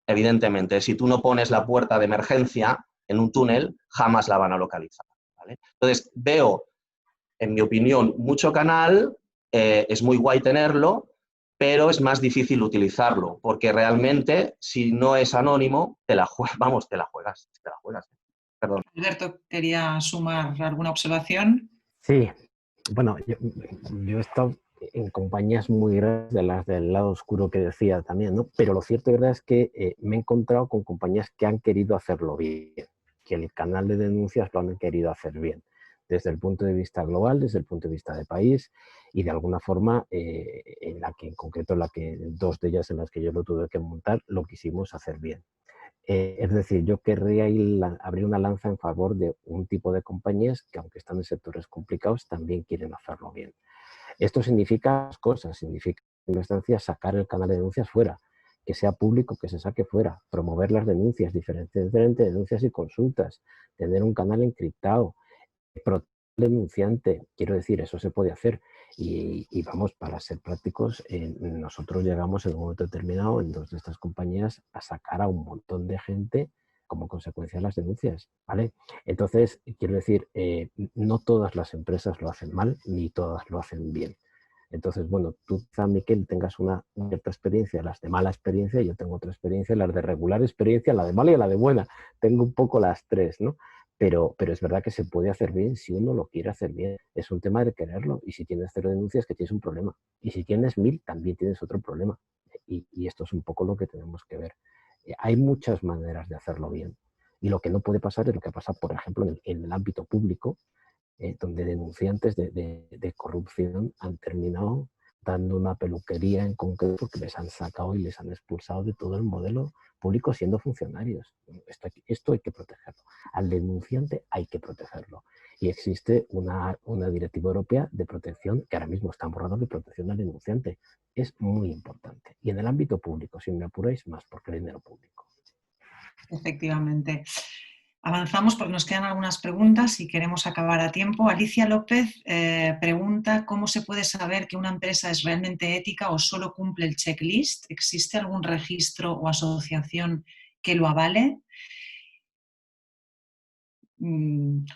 evidentemente, si tú no pones la puerta de emergencia en un túnel, jamás la van a localizar, ¿vale? Entonces, veo, en mi opinión, mucho canal, es muy guay tenerlo, pero es más difícil utilizarlo, porque realmente, si no es anónimo, te la juegas. Perdón. Alberto, quería sumar alguna observación. Sí, bueno, yo he estado en compañías muy grandes, de las del lado oscuro que decía también, ¿no? Pero lo cierto y verdad es que me he encontrado con compañías que han querido hacerlo bien, que el canal de denuncias lo han querido hacer bien, desde el punto de vista global, desde el punto de vista de país, y de alguna forma, en concreto dos de ellas en las que yo lo tuve que montar, lo quisimos hacer bien. Es decir, yo querría abrir una lanza en favor de un tipo de compañías que, aunque están en sectores complicados, también quieren hacerlo bien. Esto significa cosas, significa, en primera instancia, sacar el canal de denuncias fuera, que sea público, que se saque fuera, promover las denuncias, diferentes denuncias y consultas, tener un canal encriptado, proteger al denunciante, quiero decir, eso se puede hacer, Y vamos, para ser prácticos, nosotros llegamos en un momento determinado en 2 de estas compañías a sacar a un montón de gente como consecuencia de las denuncias, ¿vale? Entonces, quiero decir, no todas las empresas lo hacen mal, ni todas lo hacen bien. Entonces, bueno, tú, Miquel, tengas una cierta experiencia, las de mala experiencia, yo tengo otra experiencia, las de regular experiencia, la de mala y la de buena. Tengo un poco las 3, ¿no? Pero es verdad que se puede hacer bien si uno lo quiere hacer bien. Es un tema de quererlo. Y si tienes 0 denuncias, que tienes un problema. Y si tienes 1000, también tienes otro problema. Y esto es un poco lo que tenemos que ver. Hay muchas maneras de hacerlo bien. Y lo que no puede pasar es lo que pasa, por ejemplo, en el ámbito público, donde denunciantes de corrupción han terminado dando una peluquería en concreto porque les han sacado y les han expulsado de todo el modelo público siendo funcionarios. Esto hay que protegerlo. Al denunciante hay que protegerlo. Y existe una directiva europea de protección que ahora mismo está en borrador de protección al denunciante. Es muy importante. Y en el ámbito público, si me apuráis, más porque el dinero público. Efectivamente. Avanzamos porque nos quedan algunas preguntas y queremos acabar a tiempo. Alicia López pregunta cómo se puede saber que una empresa es realmente ética o solo cumple el checklist. ¿Existe algún registro o asociación que lo avale?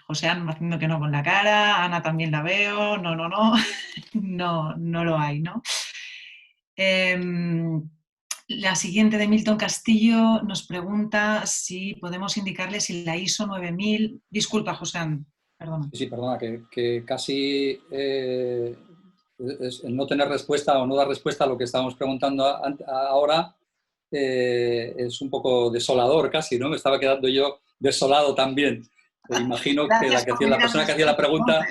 José Ana haciendo que no con la cara, Ana también la veo, no lo hay, ¿no? La siguiente de Milton Castillo nos pregunta si podemos indicarle si la ISO 9000... Disculpa, José Ana, perdona. Sí, perdona, que casi el no tener respuesta o no dar respuesta a lo que estábamos preguntando ahora es un poco desolador casi, ¿no? Me estaba quedando yo desolado también. Imagino que la persona que hacía la pregunta...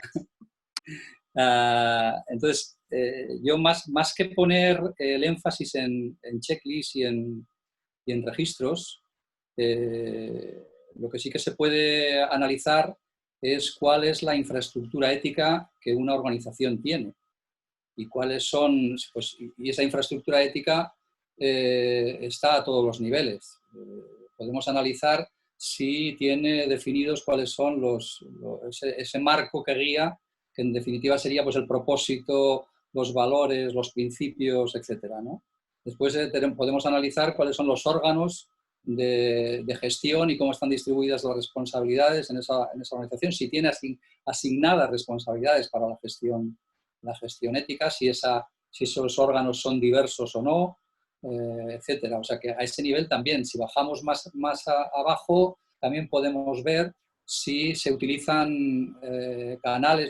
entonces, yo más que poner el énfasis en checklist y en registros, lo que sí que se puede analizar es cuál es la infraestructura ética que una organización tiene y cuáles son, pues, y esa infraestructura ética está a todos los niveles. Podemos analizar si tiene definidos cuáles son ese marco que guía, que en definitiva sería pues el propósito, los valores, los principios, etcétera, ¿no? Después podemos analizar cuáles son los órganos de gestión y cómo están distribuidas las responsabilidades en esa organización, si tiene asignadas responsabilidades para la gestión ética, si esos órganos son diversos o no, etcétera. O sea que a ese nivel también, si bajamos más abajo, también podemos ver si se utilizan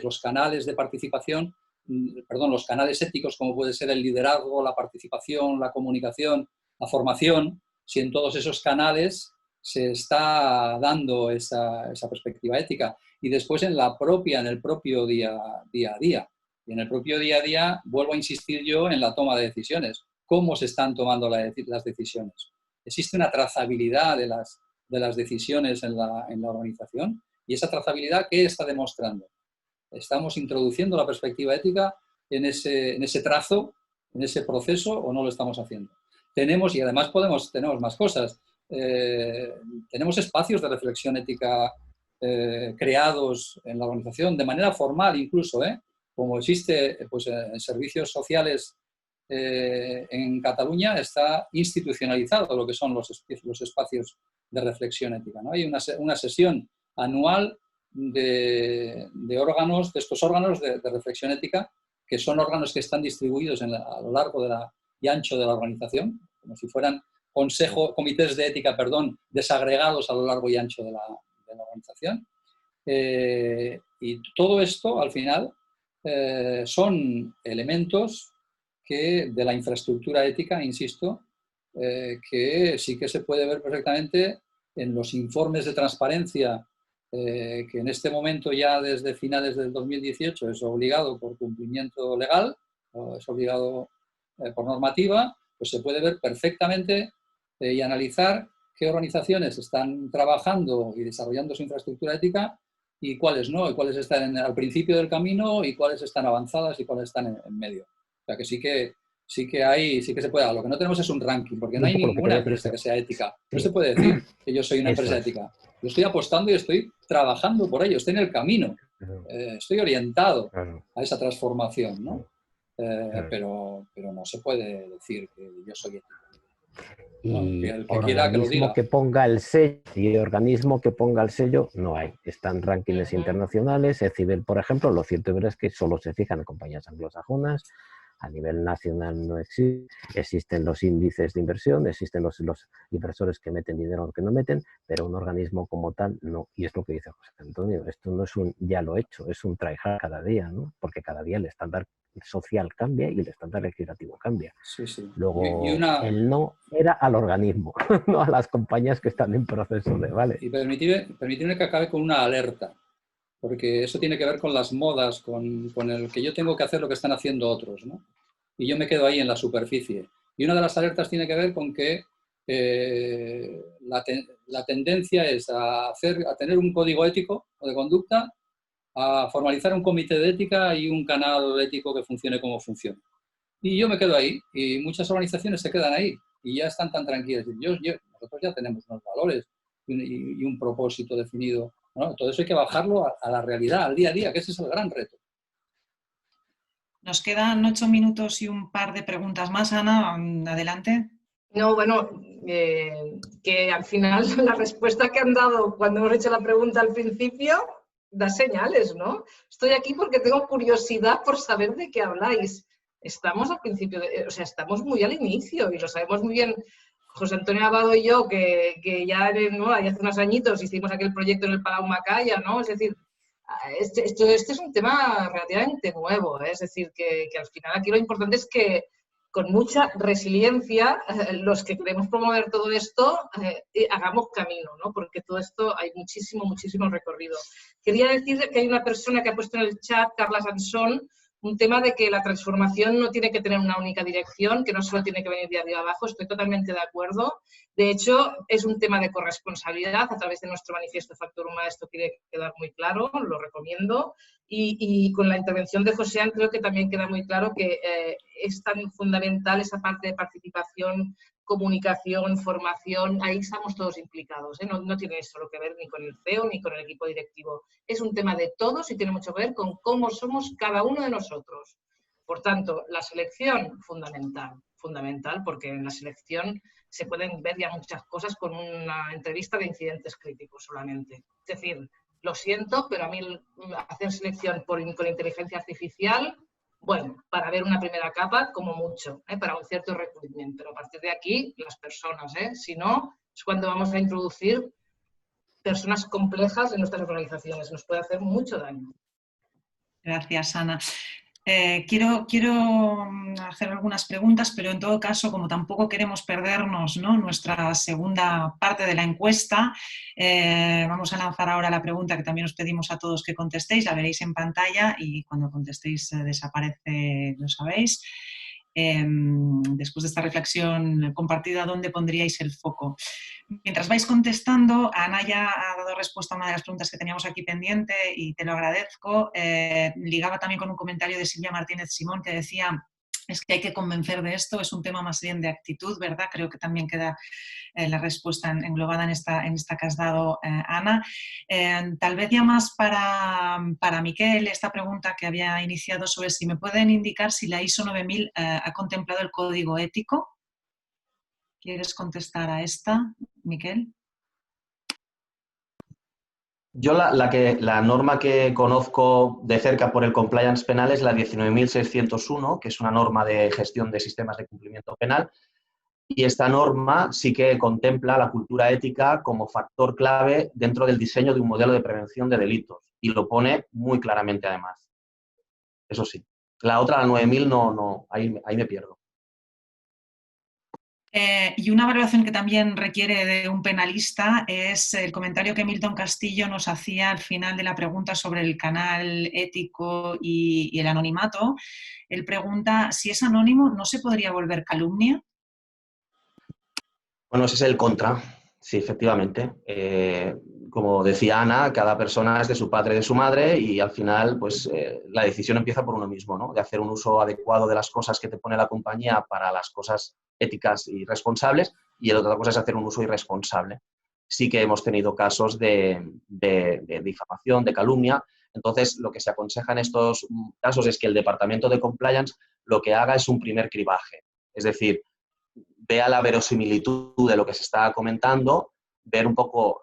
los canales de participación, los canales éticos, como puede ser el liderazgo, la participación, la comunicación, la formación, si en todos esos canales se está dando esa perspectiva ética. Y después en el propio día a día. Y en el propio día a día vuelvo a insistir yo en la toma de decisiones. ¿Cómo se están tomando las decisiones? ¿Existe una trazabilidad de las decisiones en la organización? ¿Y esa trazabilidad qué está demostrando? ¿Estamos introduciendo la perspectiva ética en ese trazo, en ese proceso, o no lo estamos haciendo? Y además tenemos más cosas. Tenemos espacios de reflexión ética creados en la organización, de manera formal incluso, como existe pues, en servicios sociales en Cataluña, está institucionalizado lo que son los espacios de reflexión ética, ¿no? Hay una sesión anual de estos órganos de reflexión ética, que son órganos que están distribuidos a lo largo y ancho de la organización, como si fueran comités de ética, desagregados a lo largo y ancho de la organización. Y todo esto, al final, son elementos de la infraestructura ética, insisto, que sí que se puede ver perfectamente en los informes de transparencia que en este momento ya desde finales del 2018 es obligado por cumplimiento legal, o es obligado por normativa, pues se puede ver perfectamente y analizar qué organizaciones están trabajando y desarrollando su infraestructura ética y cuáles no, y cuáles están al principio del camino y cuáles están avanzadas y cuáles están en medio. O sea que sí que se puede. Lo que no tenemos es un ranking, porque no hay ninguna empresa que sea ética. No se puede decir que yo soy una empresa ética. Yo estoy apostando y estoy trabajando por ello, estoy en el camino. estoy orientado Claro. a esa transformación, ¿no? Claro. Pero no se puede decir que yo soy ético. Y No, que el que quiera que lo organismo diga. que ponga el sello, y organismo que ponga el sello no hay. Están rankings internacionales, ECIBEL, por ejemplo, lo cierto es que solo se fijan en compañías anglosajonas, a nivel nacional no existe, existen los índices de inversión, existen los inversores que meten dinero o que no meten, pero un organismo como tal no. Y es lo que dice José Antonio, esto no es un ya lo he hecho, es un try-hard cada día, ¿no? Porque cada día el estándar social cambia y el estándar legislativo cambia. Sí, sí. Luego, el no era al organismo, no a las compañías que están en proceso de, ¿vale? Y permitidme que acabe con una alerta, porque eso tiene que ver con las modas, con el que yo tengo que hacer lo que están haciendo otros, ¿no? Y yo me quedo ahí en la superficie. Y una de las alertas tiene que ver con que la tendencia es a tener un código ético o de conducta, a formalizar un comité de ética y un canal ético que funcione como funciona. Y yo me quedo ahí, y muchas organizaciones se quedan ahí, y ya están tan tranquilas. Nosotros ya tenemos unos valores y un propósito definido, ¿no? Todo eso hay que bajarlo a la realidad, al día a día, que ese es el gran reto. Nos quedan 8 minutos y un par de preguntas más. Ana, adelante. No, bueno, que al final la respuesta que han dado cuando hemos hecho la pregunta al principio da señales, ¿no? Estoy aquí porque tengo curiosidad por saber de qué habláis. Estamos al principio, estamos muy al inicio y lo sabemos muy bien José Antonio Abado y yo, que ya, ¿no?, hace unos añitos hicimos aquel proyecto en el Palau Macaya, ¿no? Es decir, este es un tema relativamente nuevo, ¿eh? Es decir, que al final aquí lo importante es que con mucha resiliencia, los que queremos promover todo esto, hagamos camino, ¿no? Porque todo esto hay muchísimo, muchísimo recorrido. Quería decir que hay una persona que ha puesto en el chat, Carla Sansón, un tema de que la transformación no tiene que tener una única dirección, que no solo tiene que venir de arriba abajo, estoy totalmente de acuerdo. De hecho, es un tema de corresponsabilidad, a través de nuestro manifiesto Factor Humana esto quiere quedar muy claro, lo recomiendo. Y con la intervención de José Ángel creo que también queda muy claro que es tan fundamental esa parte de participación, comunicación, formación, ahí estamos todos implicados, ¿eh? No tiene solo que ver ni con el CEO ni con el equipo directivo. Es un tema de todos y tiene mucho que ver con cómo somos cada uno de nosotros. Por tanto, la selección, fundamental, porque en la selección se pueden ver ya muchas cosas con una entrevista de incidentes críticos solamente. Es decir, lo siento, pero a mí hacer selección con inteligencia artificial, bueno, para ver una primera capa, como mucho, para un cierto recruitment, pero a partir de aquí, las personas, si no, es cuando vamos a introducir personas complejas en nuestras organizaciones, nos puede hacer mucho daño. Gracias, Ana. Quiero hacer algunas preguntas, pero en todo caso, como tampoco queremos perdernos, ¿no?, nuestra segunda parte de la encuesta, vamos a lanzar ahora la pregunta que también os pedimos a todos que contestéis, la veréis en pantalla y cuando contestéis desaparece, lo sabéis. Después de esta reflexión compartida, ¿dónde pondríais el foco? Mientras vais contestando, Ana ya ha dado respuesta a una de las preguntas que teníamos aquí pendiente y te lo agradezco. Ligaba también con un comentario de Silvia Martínez Simón que decía: es que hay que convencer de esto, es un tema más bien de actitud, ¿verdad? Creo que también queda la respuesta englobada en esta que has dado, Ana. Tal vez ya más para Miquel, esta pregunta que había iniciado sobre si me pueden indicar si la ISO 9000 ha contemplado el código ético. ¿Quieres contestar a esta, Miquel? Yo la norma que conozco de cerca por el compliance penal es la 19.601, que es una norma de gestión de sistemas de cumplimiento penal, y esta norma sí que contempla la cultura ética como factor clave dentro del diseño de un modelo de prevención de delitos, y lo pone muy claramente además. Eso sí. La otra, la 9.000, no, ahí me pierdo. Y una valoración que también requiere de un penalista es el comentario que Milton Castillo nos hacía al final de la pregunta sobre el canal ético y el anonimato. Él pregunta: si es anónimo, ¿no se podría volver calumnia? Bueno, ese es el contra, sí, efectivamente. Como decía Ana, cada persona es de su padre y de su madre y al final pues la decisión empieza por uno mismo, ¿no? De hacer un uso adecuado de las cosas que te pone la compañía para las cosas éticas y responsables, y la otra cosa es hacer un uso irresponsable. Sí que hemos tenido casos de difamación, de calumnia, Entonces, lo que se aconseja en estos casos es que el departamento de compliance lo que haga es un primer cribaje. Es decir, vea la verosimilitud de lo que se está comentando, ver un poco,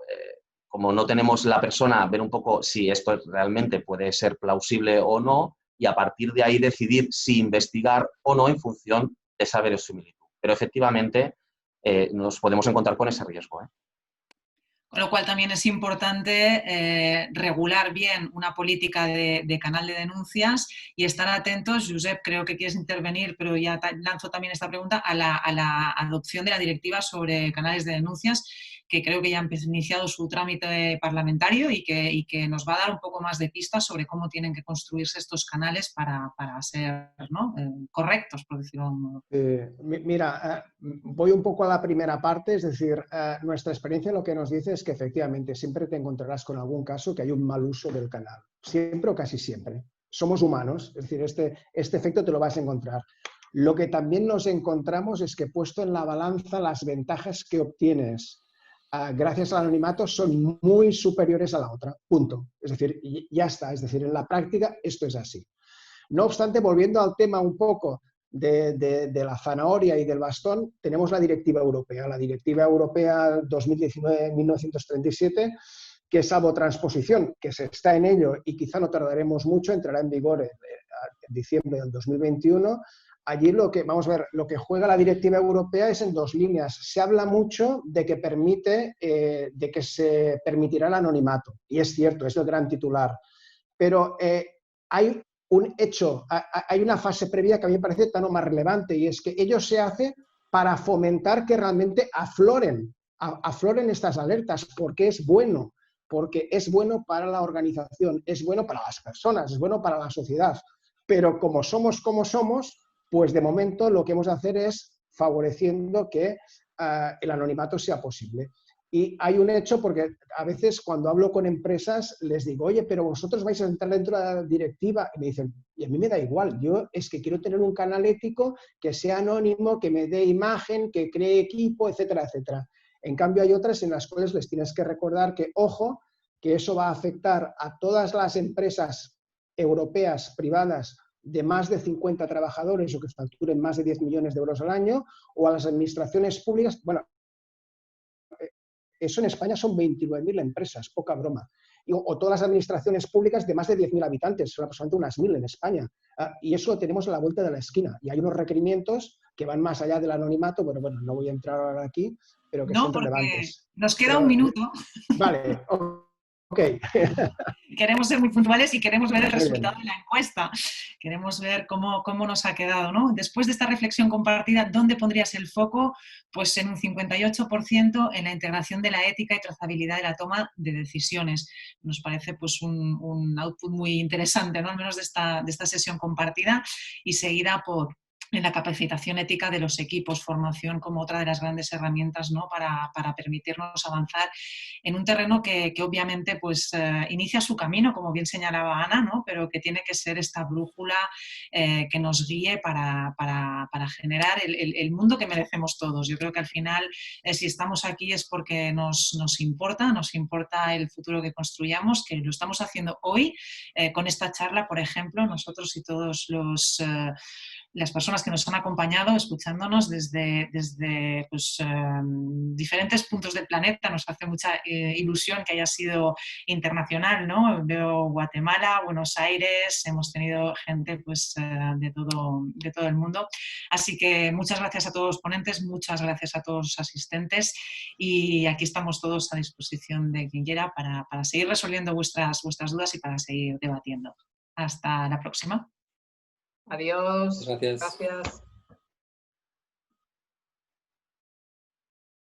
como no tenemos la persona, ver un poco si esto realmente puede ser plausible o no, y a partir de ahí decidir si investigar o no en función de esa verosimilitud. Pero efectivamente nos podemos encontrar con ese riesgo. Con lo cual también es importante regular bien una política de canal de denuncias y estar atentos. Josep, creo que quieres intervenir, pero ya lanzo también esta pregunta, a la adopción de la directiva sobre canales de denuncias, que creo que ya han iniciado su trámite parlamentario y que nos va a dar un poco más de pistas sobre cómo tienen que construirse estos canales para ser, ¿no?, correctos, por decirlo de un modo. Mira, voy un poco a la primera parte, es decir, nuestra experiencia lo que nos dice es que efectivamente siempre te encontrarás con algún caso que hay un mal uso del canal, siempre o casi siempre. Somos humanos, es decir, este efecto te lo vas a encontrar. Lo que también nos encontramos es que puesto en la balanza las ventajas que obtienes gracias al anonimato son muy superiores a la otra, punto. Es decir, ya está, es decir, en la práctica esto es así. No obstante, volviendo al tema un poco de la zanahoria y del bastón, tenemos la Directiva Europea, la Directiva Europea 2019-1937, que es salvo transposición, que se está en ello y quizá no tardaremos mucho, entrará en vigor en diciembre del 2021. Allí lo que juega la Directiva Europea es en dos líneas. Se habla mucho de que se permitirá el anonimato, y es cierto, es el gran titular, pero hay un hecho, hay una fase previa que a mí me parece tan o más relevante, y es que ello se hace para fomentar que realmente afloren estas alertas, porque es bueno para la organización, es bueno para las personas, es bueno para la sociedad, pero como somos, pues de momento lo que hemos de hacer es favoreciendo que el anonimato sea posible. Y hay un hecho, porque a veces cuando hablo con empresas les digo, oye, pero vosotros vais a entrar dentro de la directiva, y me dicen, y a mí me da igual, yo es que quiero tener un canal ético que sea anónimo, que me dé imagen, que cree equipo, etcétera, etcétera. En cambio hay otras en las cuales les tienes que recordar que, ojo, que eso va a afectar a todas las empresas europeas privadas de más de 50 trabajadores o que facturen más de 10 millones de euros al año, o a las administraciones públicas. Bueno, eso en España son 29.000 empresas, poca broma. O todas las administraciones públicas de más de 10.000 habitantes, son aproximadamente unas 1.000 en España. Y eso lo tenemos a la vuelta de la esquina. Y hay unos requerimientos que van más allá del anonimato, bueno, no voy a entrar ahora aquí, pero que son relevantes. Nos queda un minuto. Vale, ok. Queremos ser muy puntuales y queremos ver el resultado de la encuesta. Queremos ver cómo nos ha quedado, ¿no? Después de esta reflexión compartida, ¿dónde pondrías el foco? Pues en un 58% en la integración de la ética y trazabilidad de la toma de decisiones. Nos parece pues un output muy interesante, ¿no?, al menos de esta sesión compartida, y seguida en la capacitación ética de los equipos, formación como otra de las grandes herramientas, ¿no?, para permitirnos avanzar en un terreno que obviamente pues, inicia su camino, como bien señalaba Ana, ¿no?, pero que tiene que ser esta brújula que nos guíe para generar el mundo que merecemos todos. Yo creo que al final, si estamos aquí es porque nos importa el futuro que construyamos, que lo estamos haciendo hoy con esta charla, por ejemplo, nosotros y todos las personas que nos han acompañado escuchándonos desde pues, diferentes puntos del planeta. Nos hace mucha ilusión que haya sido internacional, ¿no? Veo Guatemala, Buenos Aires, hemos tenido gente pues, de todo el mundo. Así que muchas gracias a todos los ponentes, muchas gracias a todos los asistentes, y aquí estamos todos a disposición de quien quiera para seguir resolviendo vuestras dudas y para seguir debatiendo. Hasta la próxima. Adiós. Gracias. Gracias.